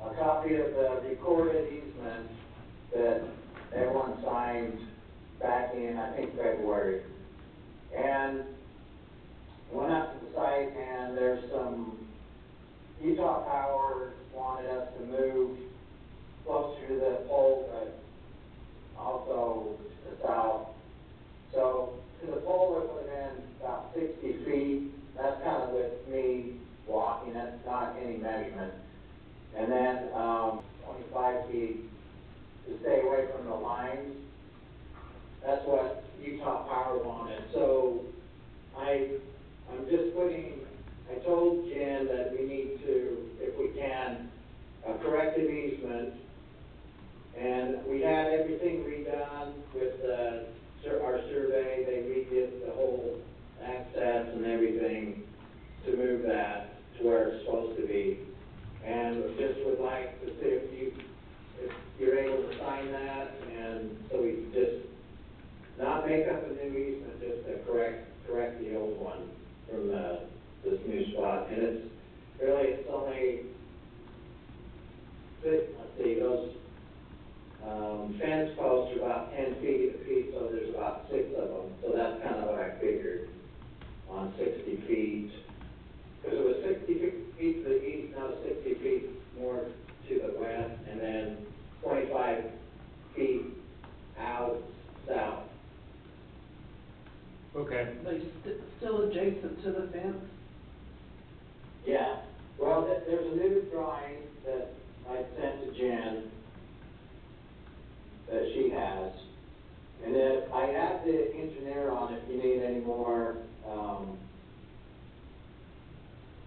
a copy of the recorded easement that everyone signed back in, I think, February. And went up to the site and there's some, Utah Power wanted us to move closer to the pole, but also to the south. So to the pole, it would have been about 60 feet. That's kind of with me walking, that's not any measurement. And then 25 feet to stay away from the lines. That's what Utah Power wanted. So I'm just I told Jen that we need to, if we can, a corrective easement. And we had everything redone with our survey. They redid the whole access and everything to move that to where it's supposed to be. And just would like to see if you're able to sign that, and so we just not make up a new easement, just to correct the old one from this new spot. And it's only, let's see, those fence posts are about 10 feet apiece, so there's about 6 of them. So that's kind of what I figured on 60 feet. Because it was 60 feet to the east, now it's 60 feet more to the west, and then 25 feet out south. Okay. They still adjacent to the fence? Yeah, well, there's a new drawing that I sent to Jen that she has. And then I asked the engineer on if you need any more,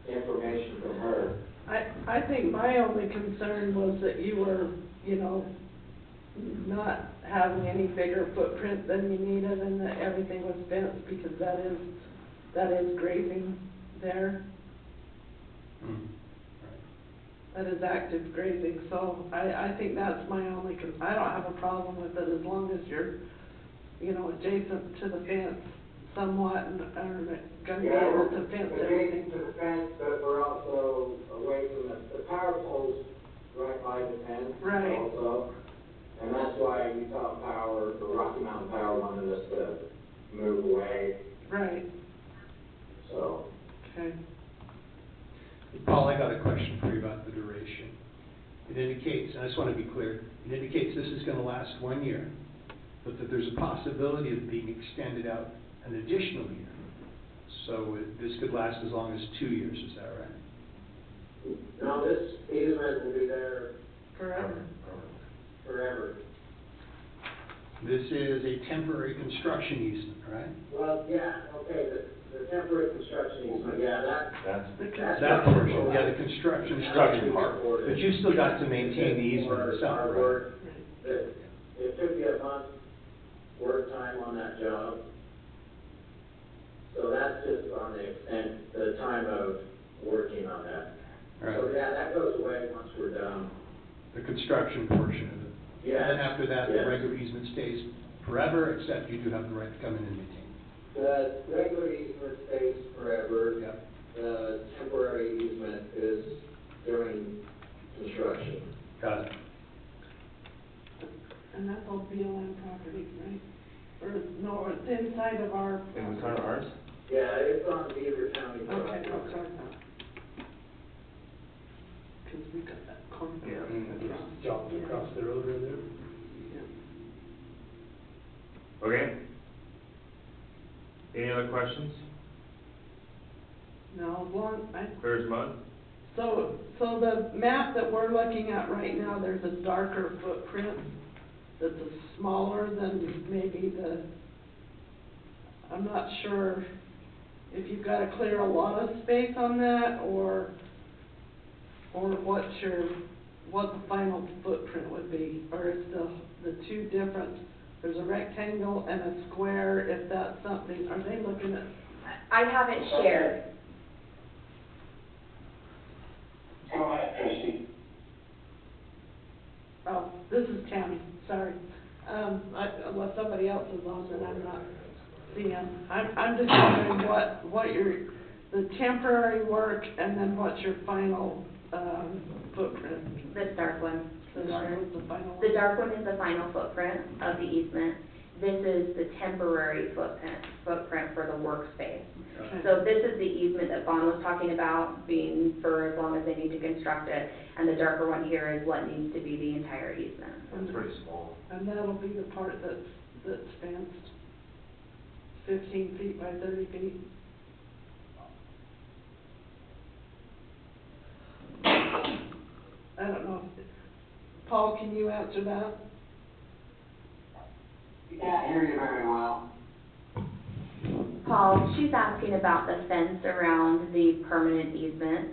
information from her. I think my only concern was that you were, you know, not having any bigger footprint than you needed and that everything was fenced, because that is grazing there. That is active grazing, so I think that's my only, I don't have a problem with it as long as you're, you know, adjacent to the fence somewhat and are gonna be able to fence everything. Adjacent to the fence, but we're also away from the power poles right by the fence. Right. Also. And that's why Utah Power, or Rocky Mountain Power wanted us to move away, Right, so. okay. Paul, I got a question for you about the duration. It indicates, and I just want to be clear, it indicates this is going to last 1 year, but that there's a possibility of being extended out an additional year. So this could last as long as 2 years, is that right? No, this easement will be there Forever. forever. This is a temporary construction easement, right? Well, yeah, okay, the temporary construction easement, yeah, That's, That portion, yeah, the construction part. But you still got to maintain the easement itself, Our right? work, it took you a month work time on that job. So that's just on the time of working on that. Right. So yeah, that goes away once we're done. The construction portion of it. Yes. And then after that, the Yes. regular easement stays forever, except you do have the right to come in and maintain. The regular easement stays forever. Yeah. The temporary easement is during construction. Got it. And that's all BLM property, right? Or, no, it's inside of our. in the front of ours? Yeah, it's on Beaver County Okay, property. oh, sorry, no. Cause we got that corner. Yeah. Just chopped across the road right there. Yeah. Okay. Any other questions? No, as long, Clear as mud? so the map that we're looking at right now, there's a darker footprint that's smaller than maybe I'm not sure if you've got to clear a lot of space on that, or what the final footprint would be, or is the two different, there's a rectangle and a square, if that's something, are they looking at? I have it shared. Go ahead, Christie. Oh, this is Tammy, sorry. Unless somebody else is on, then I'm not seeing. I'm just wondering what the temporary work, and then what's your final, footprint? This dark one. The dark one's the final one? The dark one is the final footprint of the easement. This is the temporary footprint for the workspace. Okay. So this is the easement that Vaughn was talking about, being for as long as they need to construct it, and the darker one here is what needs to be the entire easement. It's pretty small. And that'll be the part that's fenced 15 feet by 30 feet? I don't know. Paul, can you answer that? Can't hear you very well. Paul, she's asking about the fence around the permanent easement.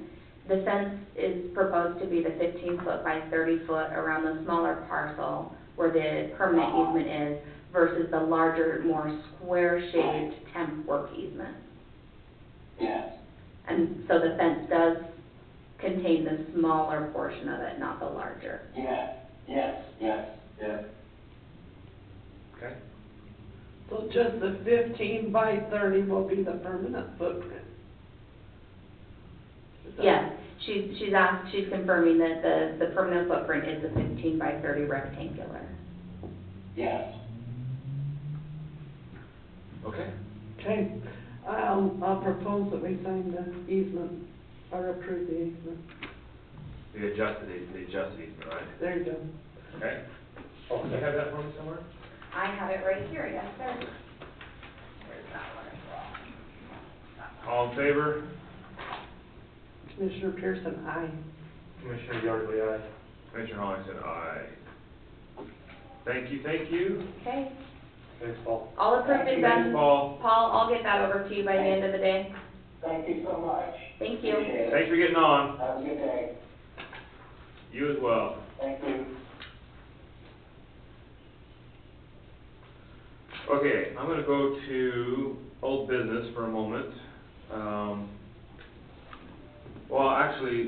The fence is proposed to be the 15-foot by 30-foot around the smaller parcel where the permanent easement is, versus the larger, more square-shaped temp work easement. Yes. And so the fence does contain the smaller portion of it, not the larger. Yes. Okay. So just the 15 by 30 will be the permanent footprint? Is that- Yes, she's confirming that the permanent footprint is the 15 by 30 rectangular. Yes. Okay. Okay, I'll propose that we sign the easement, or approve the easement. The adjusted easement, right? There you go. Okay. Oh, do you have that for me somewhere? I have it right here, yes, sir. Where's that one as well? All in favor? Commissioner Pearson, aye. Commissioner Yardley, aye. Commissioner Hollingston, aye. Thank you, thank you. Okay, Thanks, Paul. all approved and Thanks, done. Paul. Paul, I'll get that over to you by the end of the day. Thank you so much. Thank you. Appreciate it. Thanks for getting on. Have a good day. You as well. Thank you. Okay, I'm gonna go to old business for a moment.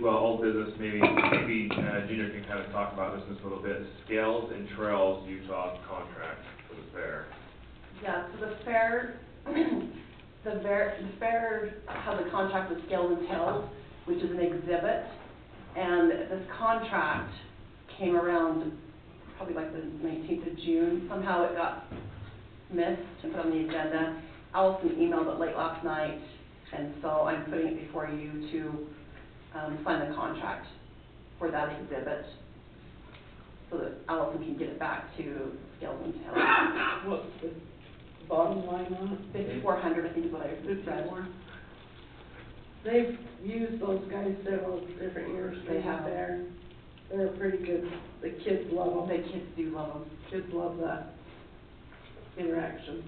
Old business, maybe Junior can kind of talk about this just a little bit. Scales and Trails Utah contract for the fair. Yeah, so the fair, the fair has a contract with Scales and Tails, which is an exhibit, and this contract came around probably like the 19th of June. Somehow it got missed and put on the agenda. Allison emailed it late last night, and so I'm putting it before you to sign the contract for that exhibit, so that Allison can get it back to Scales and Tails. What's the bottom line on it? 5,400, I think is what I read. 54. They've used those guys several different years. They have. They're pretty good. The kids love them. The kids do love them. Kids love that interaction.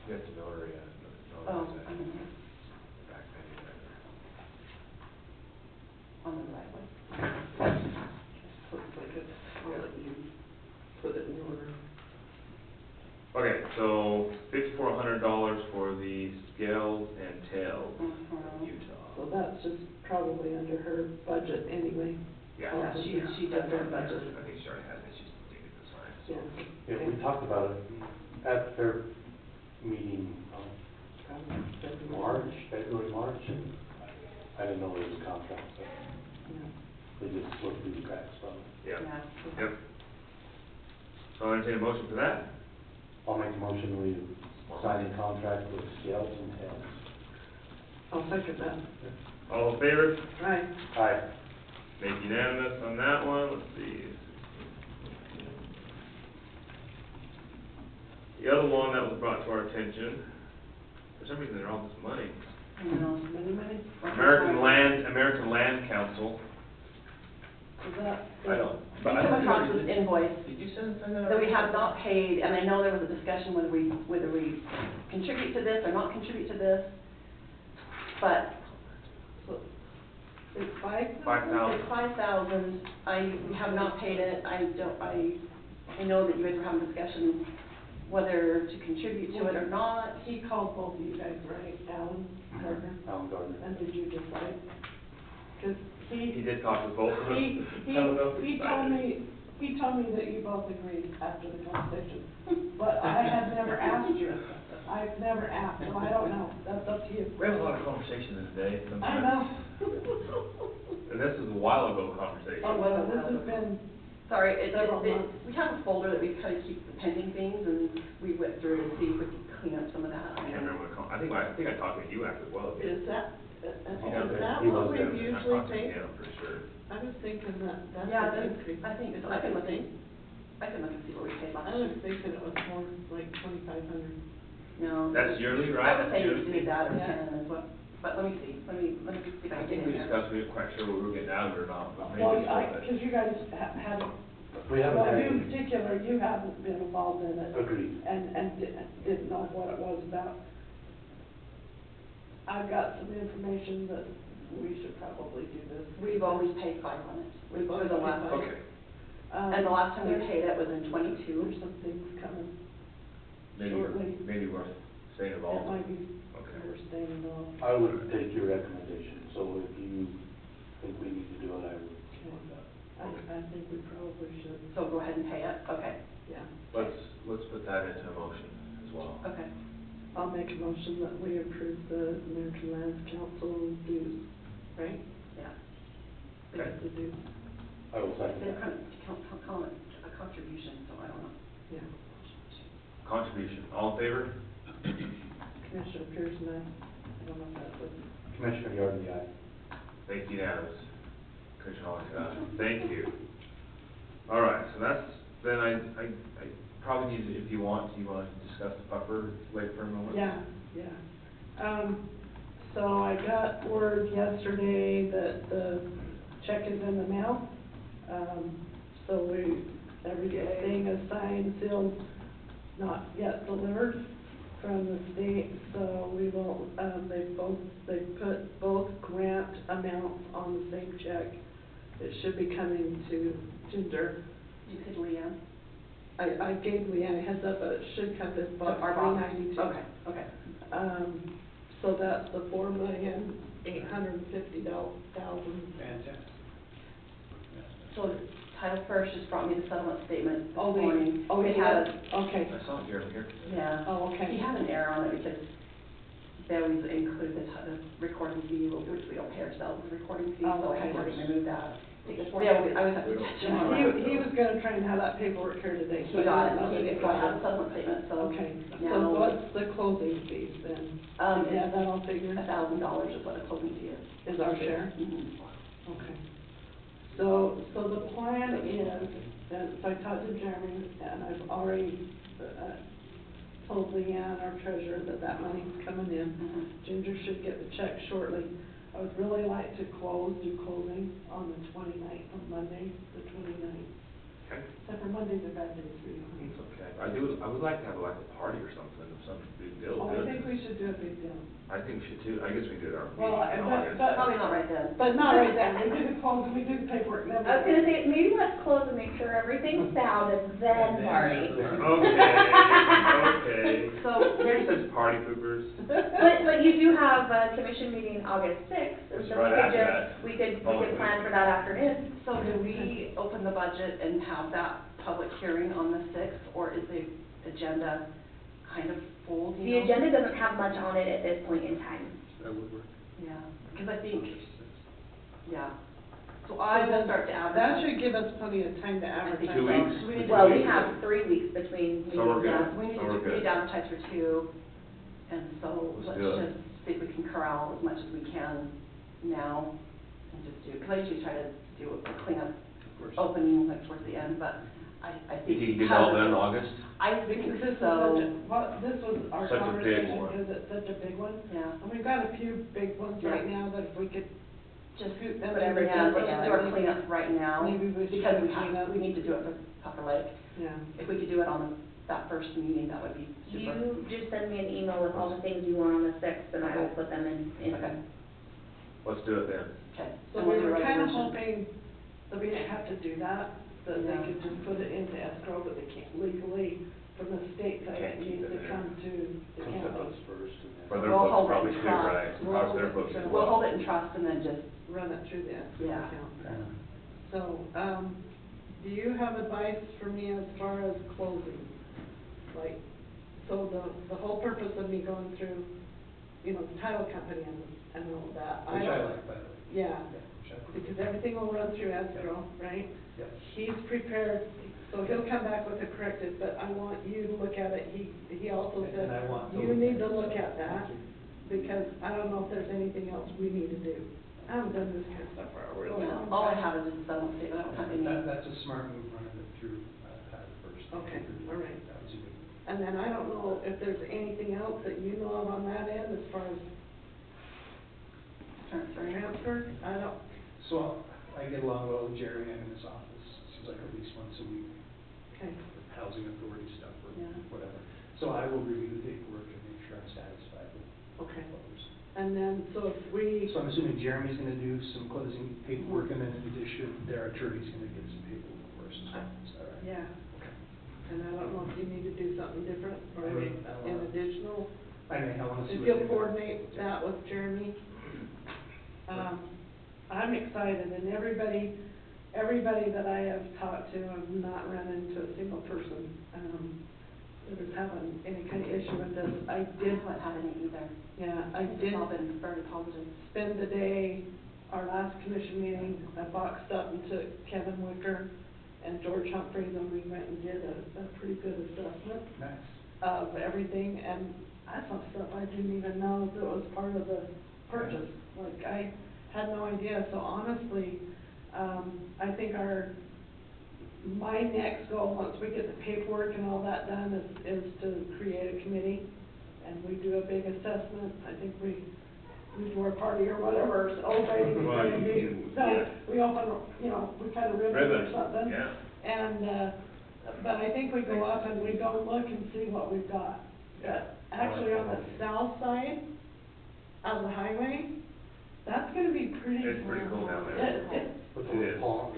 You have to notary, Oh, notarize that. I'm in here, Back menu right on the right way. Looks like it's, I'll let you put it in order. there. Okay, so $5,400 for the Scales and Tails Mhm. Utah. So that's just probably under her budget anyway. Yeah. Yeah, she does her budget. I think she already has it, she's needed to sign it, so. Yeah. Yeah, we talked about it at the fair meeting, Probably February. February, March, and I didn't know there was a contract, so Yeah. they just slipped through the cracks from it. Yeah, Yeah. yep. So I'll entertain a motion for that. I'll make a motion, we sign the contract with Scales and Tails. I'll second that. All in favor? Right. Aye. Make unanimous on that one, let's see. The other one that was brought to our attention, for some reason they're all this money. You know, Many. American Land Council. Is that? I don't. we come across this invoice Did you send that? that we have not paid, and I know there was a discussion whether we contribute to this or not contribute to this, but So, it's 5,000? 5,000. it's 5,000. We have not paid it. I know that you guys were having discussions whether to contribute to it or not. He called both of you guys, right, Alan Gardner? Alan Gardner. And did you decide? Because He did talk with both of them. he I don't know if told decided. he told me that you both agreed after the conversation, but I had never asked you. I've never asked, so I don't know, that's up to you. We have a lot of conversations in a day I sometimes. know. And this is a while ago conversation. Oh, well, this has been, Sorry, Several months. we have a folder that we kind of keep the pending things, and we went through to see if we could clean up some of that. I can't remember what, I think I talked with you after as well. is that Yeah, what he we was there. I usually talked to pay? him for sure. I was thinking that's Yeah, an increase. I think Is so. that I can the look thing? I can look and see what we paid last I year. was thinking it was more like 2,500. No. That's yearly, right? I would say Yearly? we did that or Yeah. 10 is what, but let me see if I I can think get we in there. discussed, we weren't quite sure what we were getting out of it or not, but maybe Well, it's worth it. because you guys had, We haven't well, had you in any. particular, you haven't been involved in it. Agreed. And didn't know what it was about. I've got some information that we should probably do this. We've always paid 5 on it. We've For always the paid last, 5. Okay, and the last time we There's- paid it was in 22. There's some things coming. maybe, Shortly. maybe worth staying It involved. might be, Okay. we're staying involved. I would take your recommendation, so if you think we need to do it, I would. I think we probably should, So go ahead and pay it? Okay, yeah. Let's put that into a motion as well. okay. I'll make a motion that we approve the American Land Council dues, right? Yeah. They get the dues, I will second They're that. kind of call it a contribution, so I don't know. yeah. Contribution, all in favor? Commissioner Pearson, I don't know if that was, Commissioner Yardley, aye. Thank you, unanimous. Commissioner Hollis, thank you. All right, so that's, then I probably need to, if you want to discuss the buffer lake for a moment? Yeah, yeah. So I got word yesterday that the check is in the mail. So everything is signed, sealed, not yet delivered from the state. So we will, they put both grant amounts on the same check. It should be coming to Ginger. You said Leanne? I gave Leanne a heads up, but it should come to about Our boss. $392. Okay, okay. So that's the $4,850,000. Fantastic. So Title First just brought me the settlement statement this Oh, morning. oh, It he had, did? Okay. I saw it here. yeah. Oh, okay. He had an error on it because they always include the recording fee, which we don't pay ourselves, the recording fee, Oh, so I okay. had to remove that. Take this Yeah, I always have to touch him on that. He was gonna try and have that paperwork here today. He got it, so so I have a settlement statement, so. Okay, so now- what's the closing fees then? Yeah, It's that'll figure, $1,000 is what a closing fee is. is our share? Mhm. Okay. So the plan is, and so I talked to Jeremy, and I've already, told Leanne, our treasurer, that money's coming in. Mhm. Ginger should get the check shortly. I would really like to do closing on the 29th, on Monday, the 29th. Okay, Except for Mondays are bad days for you. it's okay. I would like to have like a party or something, some big deal. Oh, I think we should do a big deal. I think we should too. I guess we can do it our Well, meeting in August. Probably not right then. But not right then, we do the closing, we do the paperwork, then. I was gonna say, maybe let's close and make sure everything's sound and then party. Okay. So- Here's such party poopers. But you do have a commission meeting August sixth, and It's so right after that. we could Following plan week. for that afternoon. So do we open the budget and have that public hearing on the 6th, or is the agenda kind of full, do The you know? agenda doesn't have much on it at this point in time. That would work. Yeah, because I think, yeah. So I will start to That advertise. should give us plenty of time to advertise. 2 weeks. So we need to Well, do- we have 3 weeks between So we're meetings. good. Yeah, we need So we're to, we good. need to advertise for 2, and so Let's let's do it. just see if we can corral as much as we can now, and just do, because I usually try to do a cleanup course. opening like towards the end, but I think. You can get all done in August? I think Because this is so. this was our Such a big conversation, one. because it's such a big one. Yeah. And we've got a few big ones Yeah. right now, that if we could Just scoot them whatever, in yeah, let's together, do our maybe- cleanup right now, maybe we should because do we cleanup. have, we need to do it for Puffer Lake. Yeah. If we could do it on that first meeting, that would be super. You just send me an email with all the things you want on the sixth, and I will put them in. Okay, Let's do it then. okay. So And we we'll do were kind of resolution. hoping that we didn't have to do that they Yeah. could just put it into escrow, but they can't legally, from the state side, Can't it keep needs it to there. come to the Comes to county. us first and then. For their We'll books hold it probably in too, trust. right? We'll Probably hold their it in books as trust. We'll well. hold it in trust and then just, Run it through the escrow Yeah. account. Yeah. So, do you have advice for me as far as closing? Like, so the whole purpose of me going through, the title company and all that. Which I like, by the way. Yeah, Which I like. because everything will run through escrow, right? Yep. He's prepared, so he'll come back with a corrected, but I want you to look at it. He also said, And I want to you look need at to it. look at that, because I don't know if there's anything else we need to do. I haven't done this kind of stuff for a really long time. all I have is a settlement statement, I don't have any. That's a smart move, running it through, Tyler first. Okay, all right. That was a good. And then I don't know if there's anything else that you know of on that end as far as transfer? I don't, So I get along well with Jeremy, I'm in his office, seems like at least once a week, okay, housing authority stuff or Yeah. whatever. So I will review the paperwork and make sure I'm satisfied with okay. close. And then, so if we, So I'm assuming Jeremy's gonna do some closing paperwork, and then in addition, their attorney's gonna get some paperwork for us as well, is that right? yeah, Okay. and I don't know if you need to do something different or I may, an additional. I wanna see If what you'll they do. coordinate that with Jeremy. I'm excited, and everybody that I have talked to, I've not run into a single person, that is having any kind of issue with this. I I did, haven't had any either. yeah, I It's did all been very positive. spend the day, our last commission meeting, I boxed up and took Kevin Wicker and George Humphreys, and we went and did a pretty good assessment Nice. of everything, and I saw stuff I didn't even know that was part of the purchase. Like, I had no idea, so honestly, I think my next goal, once we get the paperwork and all that done, is to create a committee, and we do a big assessment. I think we do our party or whatever, celebrating the Well, community. So, yeah. we open, you know, we cut a ribbon or something. Yeah. And, but I think we go up and we go look and see what we've got. But actually, on the south side of the highway, that's gonna be pretty. It's pretty cool down there. With It is. the pond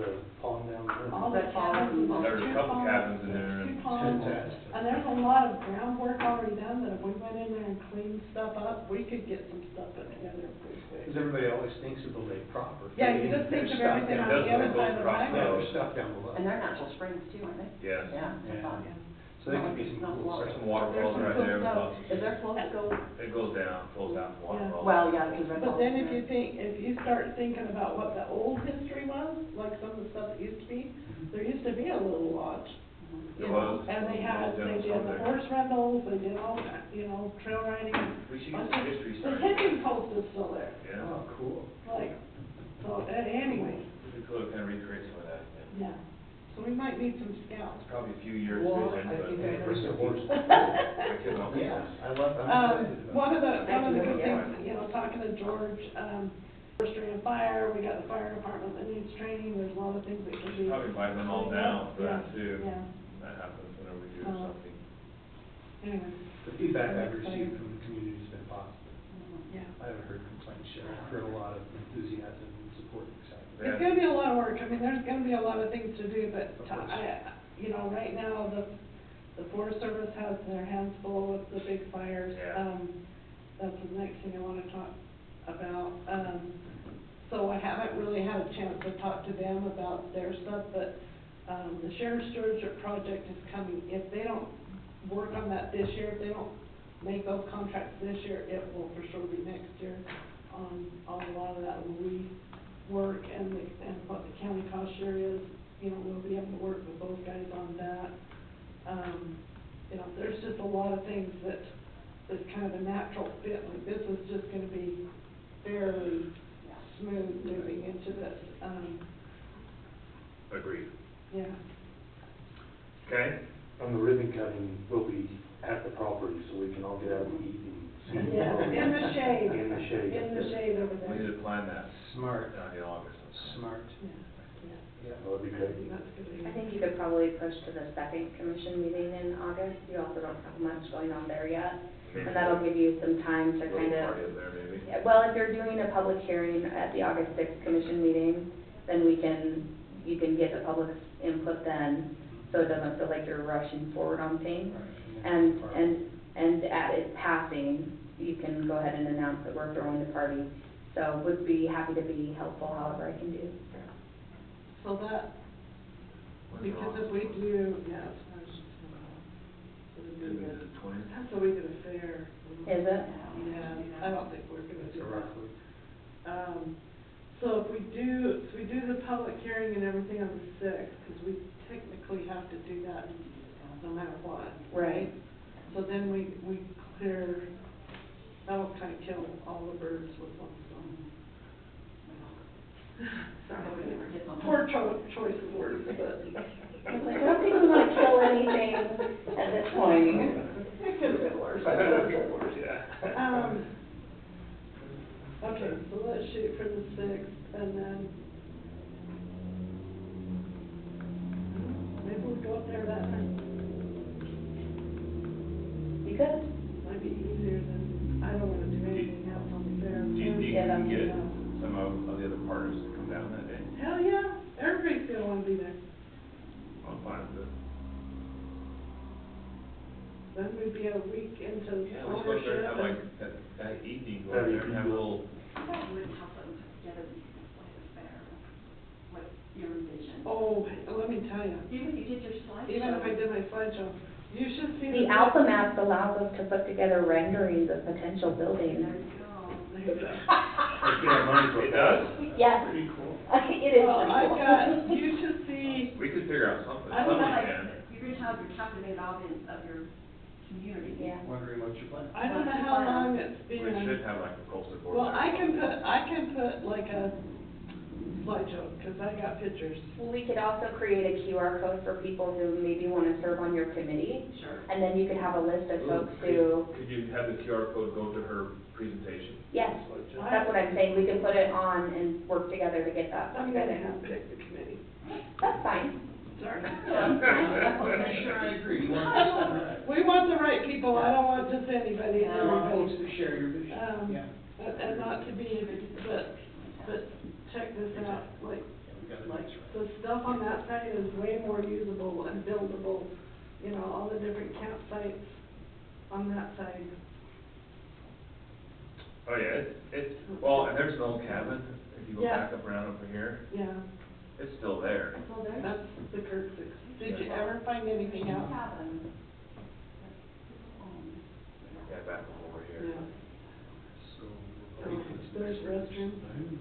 down there. All the cabins, There's a two couple ponds, cabins in there. two ponds, Fantastic. and there's a lot of groundwork already done, that if we went in there and cleaned stuff up, we could get some stuff put together pretty quick. Because everybody always thinks of the lake proper. Yeah, you just think of everything on the other side of the Yeah, highway. there's stuff down below. And they're natural springs too, aren't they? Yes. Yeah, I Yeah. thought. So that could be some cool There's stuff. some waterfalls There's some right cool there. stuff. Is there flow that goes? It goes down, flows down to waterfalls. Well, yeah, because Red But Falls then is if you there. think, if you start thinking about what the old history was, like some of the stuff that used to be, there used to be a little lodge. There You know, was. and they There was did some the there. horse rentals, they did all that, you know, trail riding. We should get some history The signs. hitching post is still there, Yeah. Oh, cool. like, so, anyway, It'd be cool to kind of recreate some of that again. yeah. So we might need some scouts. It's probably a few years Well, vision, I but. think I know some horse. Yeah. I'm excited about it. One of the good Yeah. things, you know, talking to George, forestry and fire, we got the fire department that needs training, there's a lot of things that can be. Probably invite them all down for that Yeah, too. Yeah, That happens whenever we do Oh. something. anyway, The feedback I've received from the community has been positive. yeah. I haven't heard complaints yet. I've heard a lot of enthusiasm and support and excitement. It's gonna be a lot of work, I mean, there's gonna be a lot of things to do, but Of course. you know, right now, the Forest Service has their hands full with the big fires. Yeah. That's the next thing I wanna talk about. So I haven't really had a chance to talk to them about their stuff, but, the Sheriff's Stewardship Project is coming. If they don't work on that this year, if they don't make those contracts this year, it will for sure be next year on a lot of that rework and what the county cost share is. You know, we'll be able to work with those guys on that. You know, there's just a lot of things that is kind of a natural fit, like this is just gonna be fairly smooth moving into this, Agreed. yeah. Okay? On the ribbon cutting, we'll be at the property, so we can all get out and eat and see. Yeah, in the shade. In the shade. In the shade over there. We need to plan that. Smart. In August. Smart. Yeah, Yeah. That'd be yeah. great. That's a good idea. I think you could probably push to the second commission meeting in August. You also don't have much going on there yet. Maybe And that'll give you some time to a little kind party of, up there maybe. yeah, well, if you're doing a public hearing at the August sixth commission meeting, then you can get the public's input then, so it doesn't feel like you're rushing forward on things. And at it passing, you can go ahead and announce that we're throwing the party. So would be happy to be helpful however I can do. So that, because if we do, yeah, it's not just, Maybe the 20th. that's the week of the fair. Is it? Yeah, I don't think we're gonna do So that. roughly. So if we do the public hearing and everything on the sixth, because we technically have to do that no matter what, right? Right. So then we clear, that'll kind of kill all the birds with one stone. Sorry, poor choice of words, but. I was like, I don't think we want to kill anything at this point. It could have been worse. Yeah. Okay, so let's shoot for the sixth, and then maybe we'll go up there that night. You could. Might be easier than, I don't wanna do anything else on the fair. Do you think you Yeah, can that's get enough. some of the other partners to come down that day? Hell, yeah, everybody's gonna wanna be there. I'm fine with it. Then we'd be a week into Yeah, let's go up there and have like ownership. that evening, go up there and have a little, You guys would have something put together like a fair, what your vision. Oh, let me tell you, Even if you did your slideshow. even if I did my slideshow, you should see. The Alpha Maps allows us to put together renderings of potential buildings. There you go. There you go. Let's get our money for it does? Yes. Pretty cool. It is Well, pretty I've cool. got, you should see, We could figure out something, I don't know, somebody Like, can. you're gonna have your captivated audience of your community. Yeah. Wondering what your plan. I don't know how long it's We been. should have like a poster board. Well, there. I can put like a slideshow, because I got pictures. We could also create a QR code for people who maybe want to serve on your committee. Sure. And then you could have a list of folks who, Could you have the QR code go to her presentation? yes, that's what I'm saying, we could put it on and work together to get that I'm together. gonna have to pick the committee. That's fine. Sorry. Make sure I agree, you want this done right. We want the right people, I don't want just anybody, You want folks everybody. to share your vision, yeah. And not to be, but check this out, like, We got it like, right. the stuff on that side is way more usable and buildable, you know, all the different campsites on that side. Oh, yeah, it's, well, and there's an old cabin, if you go Yeah. back up around over here, Yeah, it's still there. So there's. that's the Kirk's. Did you ever find anything else? Cabin. Yeah, back over here. Yeah. So, there's restrooms, And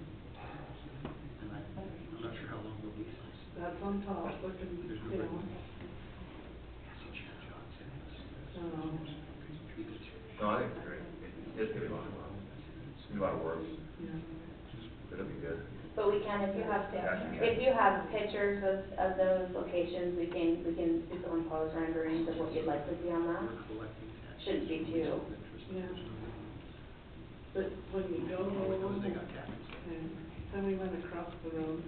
I'm not sure how long the lease is. that's on top, looking, you know, No, I think it's great. It's gonna be a lot of fun. It's gonna be a lot of work. yeah. It'll be good. But we can, if you have pictures of those locations, we can superimpose renderings of what you'd like to see on that. Shouldn't be too. Yeah. But when you go, They got cabins. then we went across the road,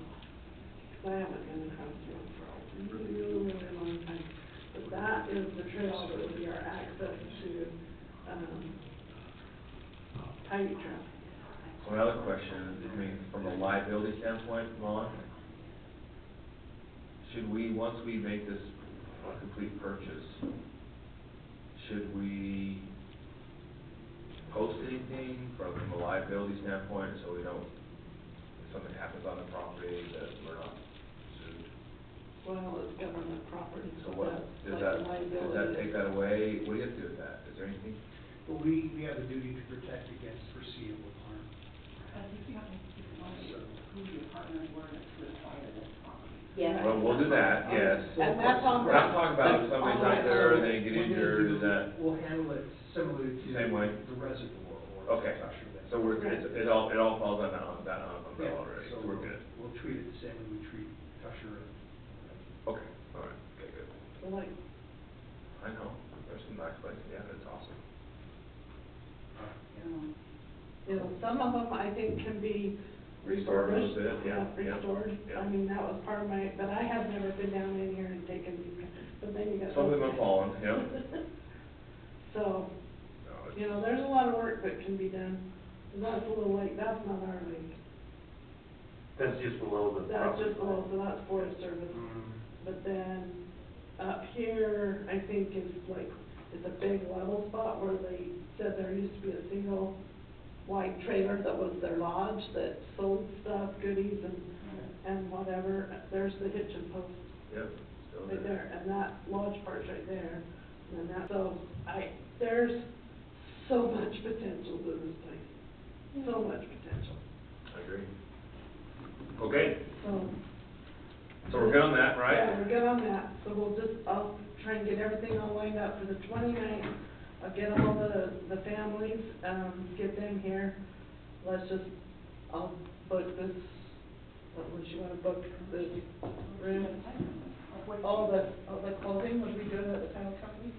'cause I haven't been across the road for a really, really long time. But that is the trail that would be our access to, Pike Trail. So my other question, I mean, from a liability standpoint, Lon, should we, once we make this a complete purchase, should we post anything from a liability standpoint, so we don't, if something happens on the property, that we're not sued? Well, it's government property, So so what, that's does like that, a does that liability. take that away? What do you have to do with that? Is there anything? But we have a duty to protect against foreseeable harm. Yeah. Well, we'll do that, yes. And that's on. But I'm talking about if somebody's on out there and the- they get injured, is that, We'll handle it similar to Same way? the reservoir or okay, Tusher Bay. so we're, it all falls on that Yeah, umbrella already, so so we're good. We'll treat it the same way we treat Tusher and. Okay, all right, okay, good. So like, I know, there's some nice places, yeah, that's awesome. you know, some of them I think can be Restored a little refurbished. bit, yeah, yeah, Restored, yeah. I mean, that was part of my, but I have never been down in here and taken, but then you got. Some of them have fallen, yeah. So, No, it's- you know, there's a lot of work that can be done, and that's a little lake, that's not our lake. That's just below the That's property just below, line. so that's Forest Service. Mm-hmm. But then, up here, I think is like, it's a big level spot where they said there used to be a single white trailer that was their lodge that sold stuff, goodies and whatever. There's the hitching post Yep, still right there. there, and that lodge part's right there. And then that, so there's so much potential to this place, so much potential. I agree. Okay, So. so we're good on that, right? Yeah, we're good on that, so I'll try and get everything all lined up for the 29th. I'll get all the families, get them here. I'll book this, what would you wanna book, the room? All the clothing, would we do it at the title company?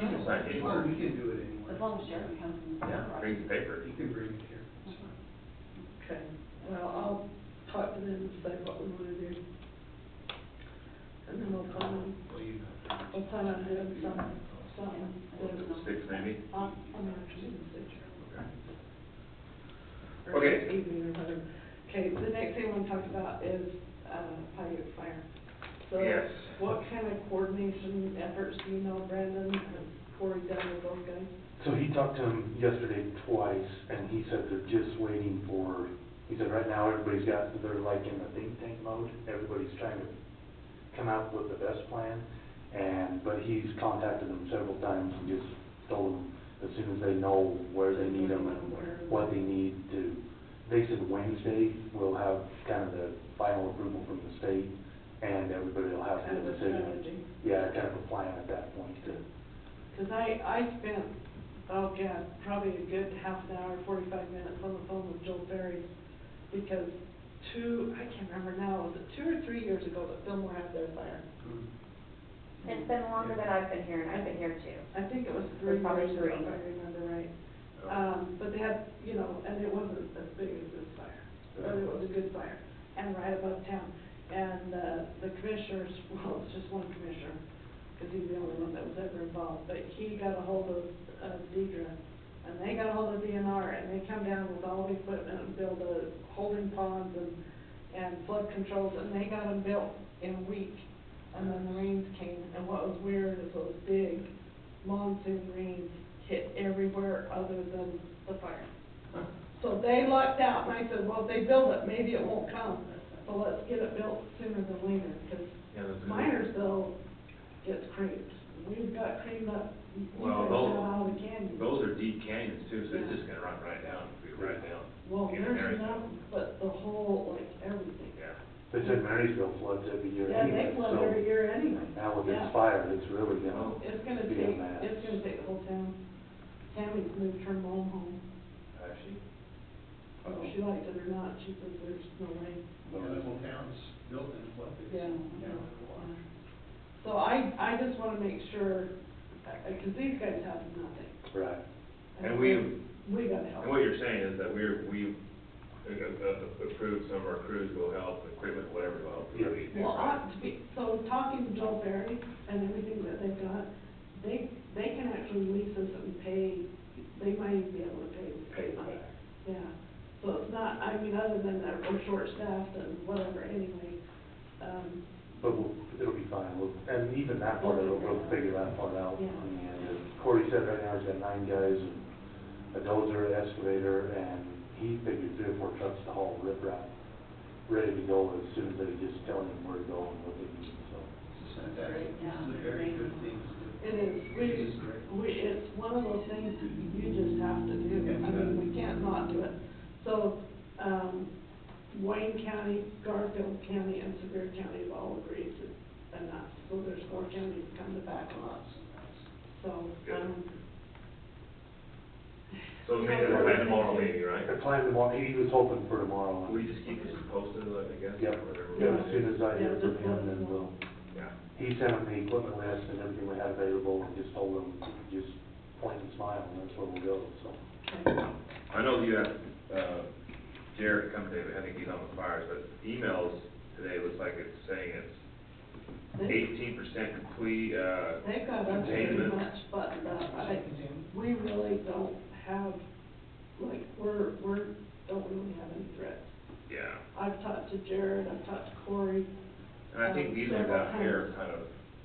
You can sign Well, anywhere. we can do it anywhere. As long as Jeremy comes and. Yeah, bring the paper. You can bring it here. It's fine. Okay, well, I'll talk to them and decide what we wanna do. And then we'll plan on doing something. Six maybe? I'm actually in the stage. Okay. Or Okay. evening or whatever. Okay, the next thing I want to talk about is, Paiute Fire. So, Yes. what kind of coordination efforts do you know, Brandon, has Corey done with those guys? So he talked to him yesterday twice, and he said they're just waiting for, he said right now everybody's they're like in the think tank mode. Everybody's trying to come out with the best plan, but he's contacted them several times and just told them as soon as they know where they need them and what they need to. They said Wednesday we'll have kind of the final approval from the state, and everybody will have Kind of the a decision. strategy. Yeah, kind of a plan at that point to. Because I spent, oh God, probably a good half an hour, 45 minutes on the phone with Joel Ferry because I can't remember now, was it 2 or 3 years ago that Fillmore had their fire? It's been longer than I've been here, and I've been here too. I think it was It 3 was probably years ago, 3. if I remember right. But they had, and it wasn't as big as this fire, but it was a good fire, and right above town. And, the commissioners, well, it's just one commissioner, because he's the only one that was ever involved, but he got a hold of, Deidre, and they got a hold of DNR, and they come down with all the equipment and build the holding ponds and flood controls, and they got them built in a week. And then the rains came, and what was weird is those big monsoon rains hit everywhere other than the fire. So they lucked out, and I said, well, if they build it, maybe it won't come, so let's get it built sooner than later, because Yeah, that's good. Minersville gets creamed. We've got creamed up, you Well, guys got out of the canyon. Those are deep canyons too, so it's just gonna run right down, right down. Well, in there's Marysville. enough, but the whole, like, everything. Yeah. They said Marysville floods every year Yeah, anyway, they flood so every year anyway. now with this Yeah. fire, it's really gonna It's gonna be a take, mess. it's gonna take the whole town. Tammy's moved her mom home. Actually. Whether she liked it or not, she says there's no way. Yeah, the whole town's built in flood. Yeah. Yeah. So I just wanna make sure, cause these guys have nothing. Right. And we gotta help. And what you're saying is that we've approved some of our crews will help, equipment, whatever will help. Yeah. Well, so talking to Joe Berry and everything that they've got, they can actually lease us and pay, they might even be able to pay. Pay back. Yeah, so it's not, I mean, other than that, we're short-staffed and whatever anyway, But it'll be fine, and even that part of it, we'll figure that part out. Yeah. And Corey said right now he's got 9 guys, and a dozer, an excavator, and he figured 3 or 4 trucks to haul riprap, ready to go as soon as they just tell him where to go and what they need, so. This is fantastic. This is a very good thing to do. it is, This is great. it's one of those things that you just have to do. I mean, we can't not do it. So, Wayne County, Garfield County, and Sevier County have all agreed to enough. So there's 4 counties coming back on us. So, So maybe we'll plan tomorrow maybe, right? I planned tomorrow, he was hoping for tomorrow. We just keep this posted, I guess? Yep, Whatever. yeah, as soon as I hear Yeah, from just him, let us then know. we'll, Yeah. he sent him the equipment list and everything we had available, and just told him, just point and smile, and that's where we'll go, so. I know you have, Jared come today, but I think he's on the fires, but emails today looks like it's saying it's 18% complete, They've got us pretty containment. much buttoned up. We really don't have, like, don't really have any threats. Yeah. I've talked to Jared, I've talked to Corey. And I think these ones several out here are times. kind of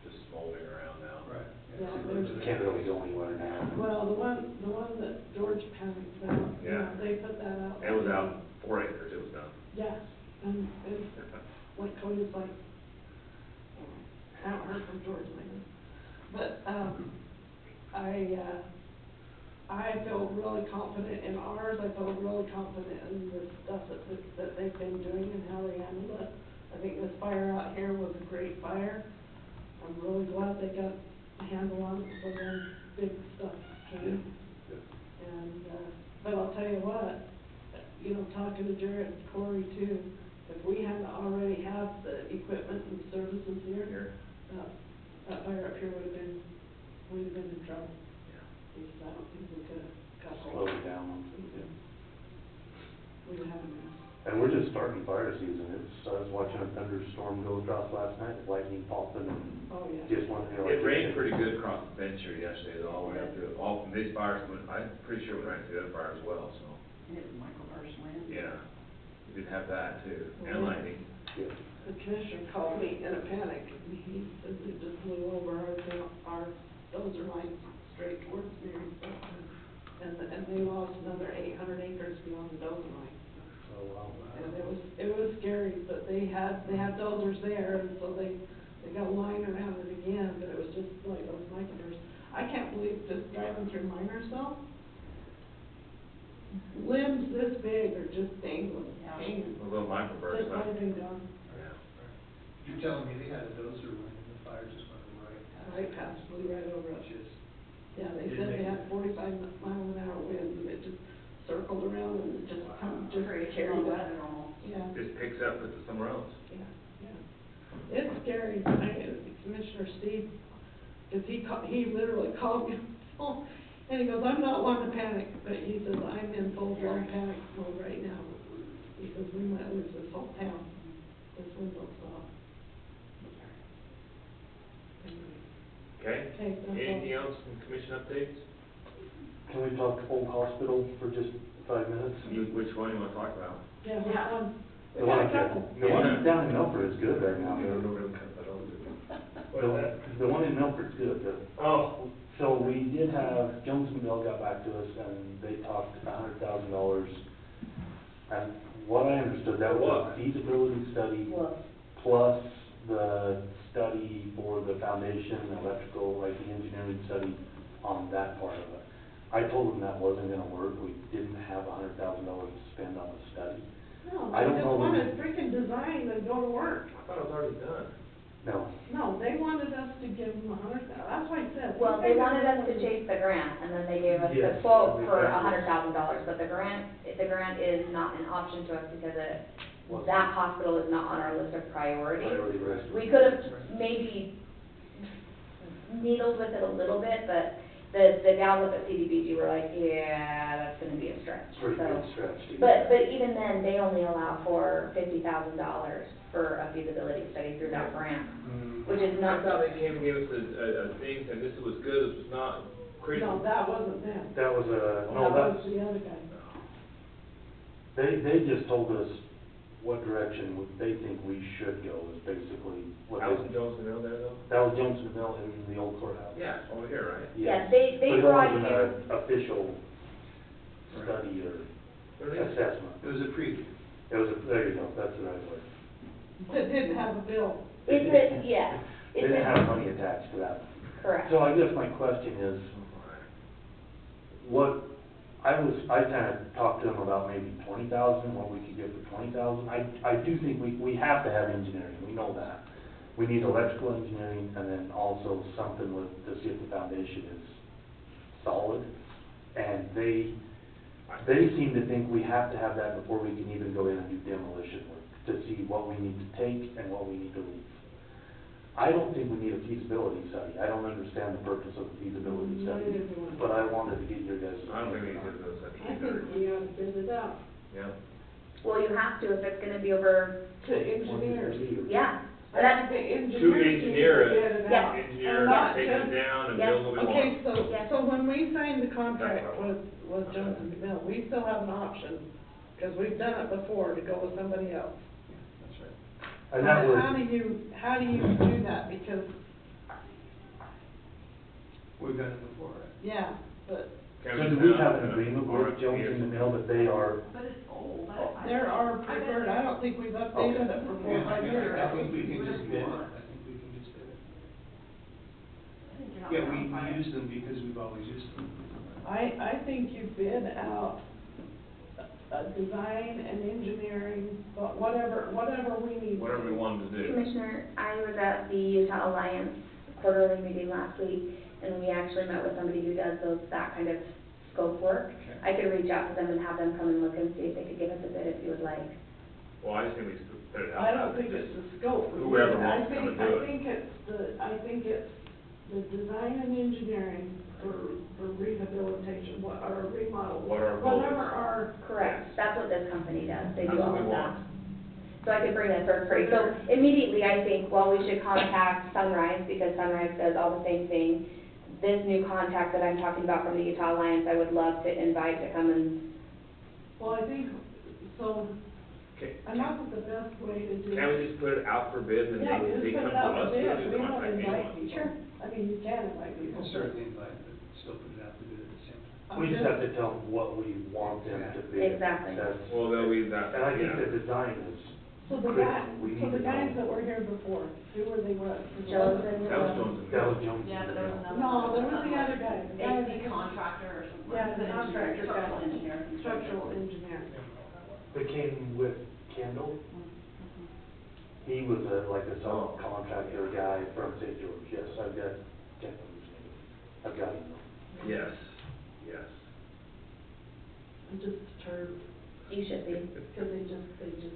just smoldering around now. Right. Yeah, See, there's- look at Can't that. really go anywhere now. Well, the one that George panicked about, Yeah. they put that out. It was out 4 acres, it was done. Yeah, and it's, like Cody's like, I haven't heard from George lately. But, I feel really confident in ours, I feel really confident in the stuff that they've been doing and how they handled it. I think this fire out here was a great fire. I'm really glad they got a handle on it before the big stuff came. And, but I'll tell you what, talking to Jared and Corey too, if we hadn't already have the equipment and services here, that fire up here we'd have been in trouble. Because I don't think we could have got Slow hold of it down. We'd have a mess. And we're just starting fire season, I was watching a thunderstorm go across last night, lightning popping, and Oh, yeah. just one, It rained pretty good across the Venture yesterday, all the way up through, all from these fires, I'm pretty sure it went right through the other fire as well, so. It was microburst wind. Yeah, we did have that too, and lightning. Yeah. The commissioner called me in a panic, and he said it just blew over our dozer line straight towards Marysville. And they lost another 800 acres beyond the dozer line. Oh, wow. And it was scary, but they had dozers there, and so they got a line around it again, but it was just like those microbursts. I can't believe just driving through Minersville, limbs this big are just dangling, hanging. A little microburst, Just huh? laying down, Yeah. You're telling me they had a dozer running, and the fire just went right past. right past, blew right over us. Just, Yeah, they said they had 45 mile an hour winds, and it just circled around and just carried it. accept it somewhere else. Yeah, yeah. It's scary, Commissioner Steve, cause he literally called me on the phone, and he goes, I'm not one to panic, but he says, I'm in full-blown panic mode right now. He says, we might lose this whole town, this wind will stop. Okay? Okay, that's all. Anything else in commission updates? Can we talk Old Hospital for just 5 minutes? Which one you wanna talk about? Yeah, which one? The We one got a up couple. there, the one down in Milford is good right now. I don't know where to cut that off. The one in Milford's good. Oh. So we did have, Johnsonville got back to us and they talked $100,000. And what I understood, that was What? a feasibility study Well, plus the study for the foundation, electrical, like the engineering study on that part of it. I told them that wasn't gonna work. We didn't have $100,000 to spend on the study. No, I they don't just know the- wanted freaking design and go to work. I thought it was already done. No. No, they wanted us to give them $100,000, that's why I said. Well, they wanted us to chase the grant, and then they gave us the Yes, quote they for did. $100,000, but the grant is not an option to us because that hospital is not on our list of priorities. Priority list. We could have maybe needled with it a little bit, but the gals up at CDBG were like, yeah, that's gonna be a stretch, Pretty so. good stretch. to get But that. even then, they only allow for $50,000 for a feasibility study through that grant, which is I not. thought they came and gave us a thing, and this was good, this was not crazy. No, that wasn't them. That was a, no, That was that's, the other guy. they just told us what direction they think we should go is basically what House in they. Johnsonville there though? That was Johnsonville in the old courthouse. Yeah, over here, right? Yeah, they But brought it wasn't you- an official study or Really? assessment. It was a preview. It was, there you go, that's the right word. It didn't have a bill. It's a, yeah. They It's didn't a- have money attached to that. Correct. So I guess my question is, I kind of talked to them about maybe 20,000, what we could get for 20,000. I do think we have to have engineering, we know that. We need electrical engineering and then also something to see if the foundation is solid. And they seem to think we have to have that before we can even go in and do demolition work, to see what we need to take and what we need to leave. I don't think we need a feasibility study. I don't understand the purpose of a feasibility study, Neither do I. but I wanted to get your guys' I don't think we opinion need on to do it. those I either. think we ought to bid it out Yeah. Well, you have to if it's gonna be over, to engineers. yeah. I That's, think the To engineers need engineer to it. bid it Yeah. out. Engineer, And not take just- it down and Yeah. build what we want. Okay, Yeah. so when we signed the contract with Johnson Mill, we still have an option, because we've done it before, to go with somebody else. That's right. And that was, How do you do that? Because, We've done it before, right? yeah, but Can so do we set have up an agreement with RFP Jones or and something? Mill that they are, But it's old, there are preferred, I don't think we've updated it for 4 or 5 years. I think we can just bid it. I think we can just bid it. Yeah, we use them because we've always used them. I think you bid out design and engineering, but whatever we need. Whatever we wanted to do. Commissioner, I was at the Utah Alliance quarterly meeting last week, and we actually met with somebody who does that kind of scope work. Okay. I could reach out to them and have them come and look and see if they could give us a bid if you would like. Well, I just think we should put it out. I don't think it's the scope. Whoever wants to come and do it. I think it's the design and engineering for rehabilitation, or remodel. What our goal is. Whatever our. Correct, that's what this company does, they do That's all what of we that. want. So I could bring this for free. So immediately, I think, well, we should contact Sunrise, because Sunrise does all the same thing. This new contact that I'm talking about from the Utah Alliance, I would love to invite to come and, Well, I think, so, Okay. and that's the best way to do it. Can we just put it out for bid and Yeah, we then just they put come it to out us? for bid, We'll we just don't contact invite anyone. people. Sure. I mean, you can invite You people. can certainly invite, but still put it out to bid at the same time. we just have to tell them what we want them to bid. Exactly. That's- Well, they'll be that, And I think yeah. the design is So the critical. We need to guys know. that were here before, who were they with? Jones and. That was Jones and That Mill. was Jones. Yeah, but there was another. No, there was the other guy. The guy AC that- contractor or something. Yeah, the contractor guy. Structural engineer. Structural engineer. That came with Kendall. He was like a subcontractor guy from St. George. Yes, I've got Kendall's name. I've got him. Yes, yes. I'm just perturbed, You should be. because they just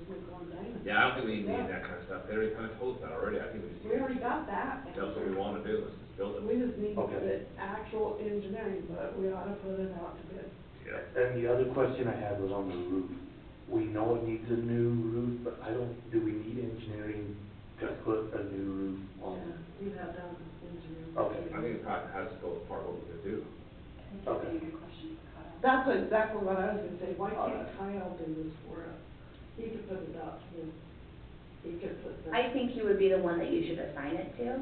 nickel and dime it. Yeah, Yeah, I don't think we need that kind of stuff, they already kind of told us that already, I think we just. We already got that. That's what we wanna do, let's just build it. We just need Okay. the actual engineering, but we ought to put it out to bid. Yeah. And the other question I had was on the roof. We know it needs a new roof, but do we need engineering to put a new roof on? We'd have to have engineering. Okay. I think it probably has to go as part of what we're gonna do. I think that'd be a good question for Kyle. That's exactly what I was gonna say, why All can't right. Kyle do this for us? He could put it out to bid. He could put that. I think you would be the one that you should assign it to.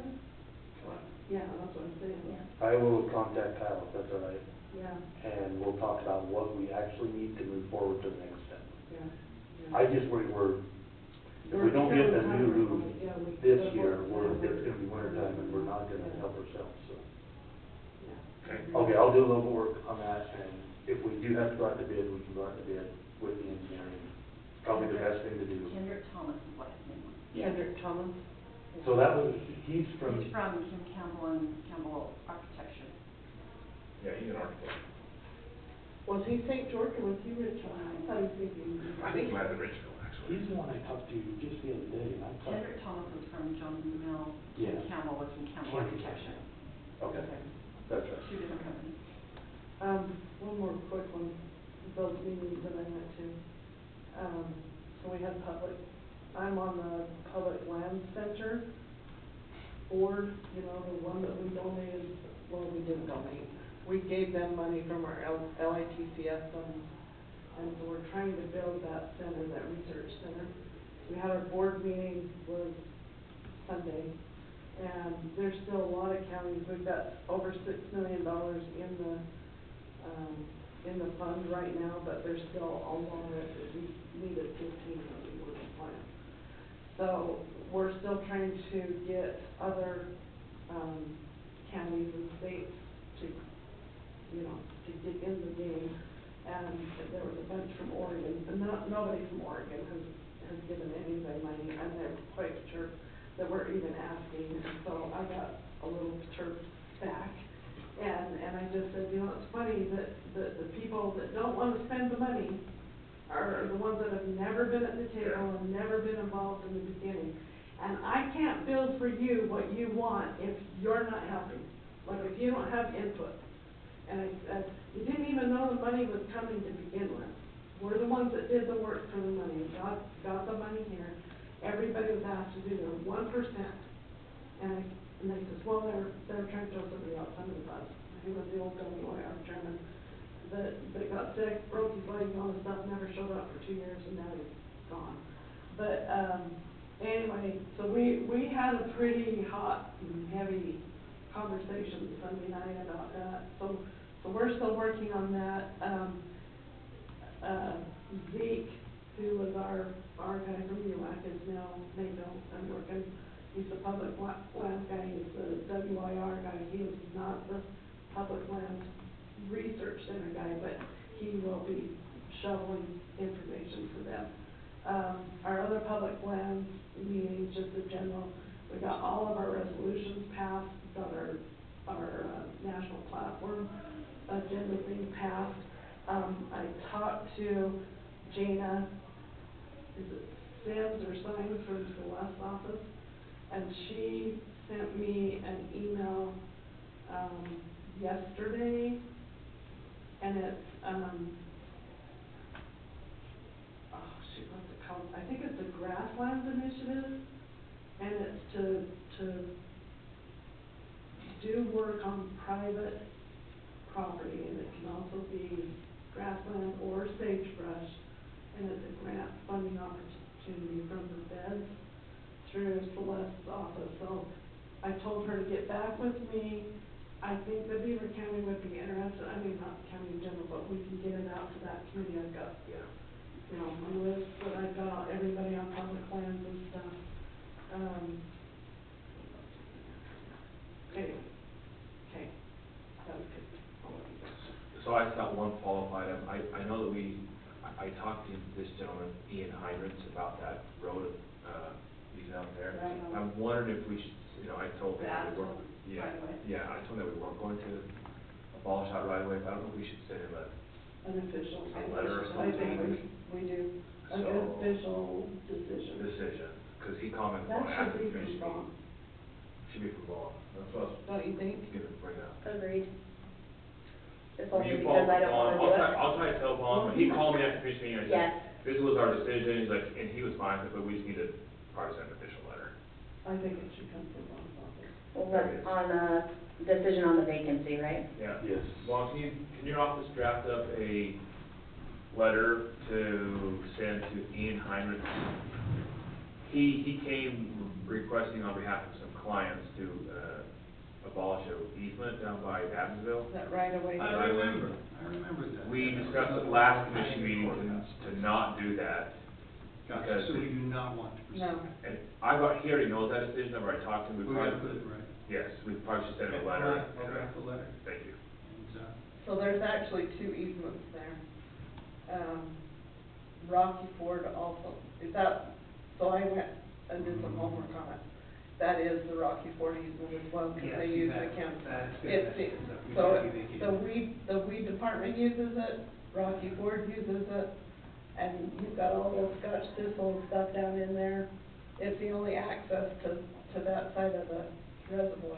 Yeah, that's what I'm saying. Yeah. I will contact Kyle, if that's all right, Yeah, and we'll talk about what we actually need to move forward to the next step. yeah. I just worry if we don't get a new roof Yeah, this year, it's gonna be winter time and we're not gonna help ourselves, so. Okay. Okay, I'll do a little more work on that, and if we do have to go out to bid, we can go out to bid with the engineering. Probably the best thing to do. Kendrick Thomas is what his name was. Kendrick Thomas. So that was, he's from, He's from Kim Campbell and Campbell Architecture. Yeah, he's an architect. Was he St. George or was he Richmond? I thought he was thinking. I think he might have been Richfield, actually. he's the one I talked to just the other day, and I thought. Kendrick Thomas was from Jones and Mill. Kim Yeah. Campbell was from Campbell Architecture. Okay, that's right. Two different companies. One more quick one, those meetings that I went to. So we had I'm on the Public Land Center board, you know, the one that we donated, well, we didn't donate. We gave them money from our LITCF funds, and so we're trying to build that center, that research center. We had our board meeting was Sunday, and there's still a lot of counties, we've got over $6 million in the fund right now, but there's still a lot of, we needed 15 million worth of plan. So we're still trying to get other, counties and states to, you know, to get in the game. And there was a bunch from Oregon, and nobody from Oregon has given anybody money, and they're quite perturbed that we're even asking. And so I got a little perturbed back. And I just said, you know, it's funny that the people that don't want to spend the money are the ones that have never been at the table and never been involved in the beginning. And I can't build for you what you want if you're not helping, like if you don't have input. And you didn't even know the money was coming to begin with. We're the ones that did the work for the money, got the money here. Everybody was asked to do their 1%. And they says, well, they're trying to throw somebody else under the bus. He was the old WIR chairman that got sick, broke his leg, all this stuff, never showed up for 2 years, and now he's gone. But anyway, so we had a pretty hot and heavy conversation Sunday night about that. So we're still working on that. Zeke, who was our guy from UAC, is now NATO and working. He's the public land guy, he's the WIR guy. He is not the public land research center guy, but he will be shoveling information for them. Our other public lands meetings, just in general, we got all of our resolutions passed, got our national platform agenda thing passed. I talked to Jana, is it Sims or Sines from the West office, and she sent me an email yesterday, and it's what's it called? I think it's the Grasslands Initiative, and it's to do work on private property, and it can also be grassland or sagebrush, and it's a grant funding opportunity from the feds through Celeste's office. So I told her to get back with me. I think the Beaver County would be interested, I mean, not the county in general, but we can get it out to that committee. I've got, you know, my list, but I've got everybody on public lands and stuff. Anyway, okay, that was good. I'll let you go. So I just got one follow-up item. I know that I talked to this gentleman, Ian Heinrichs, about that road, he's out there. Right. I'm wondering if we should, you know, I told him that we weren't, Right away. I told him that we weren't going to abolish that right away, but I don't know if we should send him An official. a letter or I think something. we do, like an So- official decision. Decision, at the Should be commission from meeting. Should be from Bob, that's what I was Don't you think? gonna bring up. Agreed. Just Will only you because follow I don't wanna Vaughn? do it. I'll try to tell Vaughn, but he called me after commission meeting, I Yes. said, this was our decision, he's like, and he was fine with it, but we just need to probably send an official letter. I think it should come from Ron's office. Well, that's on a decision on the vacancy, right? Yeah. Yes. Vaughn, can your office draft up a letter to send to Ian Heinrich? He came requesting on behalf of some clients to, abolish an easement down by Adamsville. That right away. I remember that. We discussed at last commission meeting to not do that. Gotcha, because so we do not want to pursue No. that. And he already knows that decision, I've already talked to him, we We gotta probably, put it right. yes, we probably should send him a Okay, letter. I'll draft the letter. Thank you. And, So there's actually two easements there. Rocky Ford also, is that, so I went and did some homework on it. That is the Rocky Ford easement as well, because Yeah, they see, use that- the county. that's good. It's, We so, can't be vacating. the weed department uses it, Rocky Ford uses it, and you've got all those Scotch thistle and stuff down in there. It's the only access to that side of the reservoir.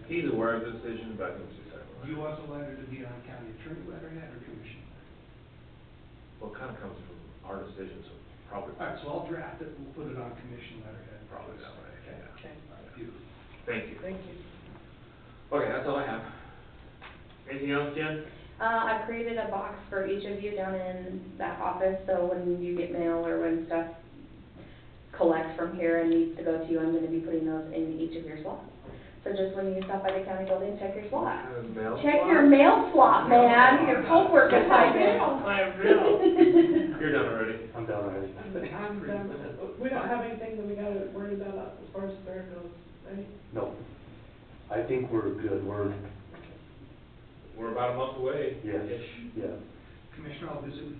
He's aware of the decision, but I think we should send him a Do you letter. want the letter to be on county attorney letterhead or commission letter? Well, it kind of comes from our decision, so probably, All right, so I'll draft it, we'll put it on commission letterhead. probably that way, Okay. yeah. Okay, All right, beautiful. Thank you. thank you. Okay, that's all I have. Anything else, Jen? I've created a box for each of you down in that office, so when you get mail or when stuff collects from here and needs to go to you, I'm gonna be putting those in each of your slots. So just when you stop by the county building, check your slot. Mail Check slot? your mail slot, man, your homework assignment. You're done already. I'm done already. I'm done with it. We don't have anything that we gotta worry about as far as fair goes, right? No. I think we're good, We're about a month away. yes, Ish. yeah. Commissioner, I'll visit with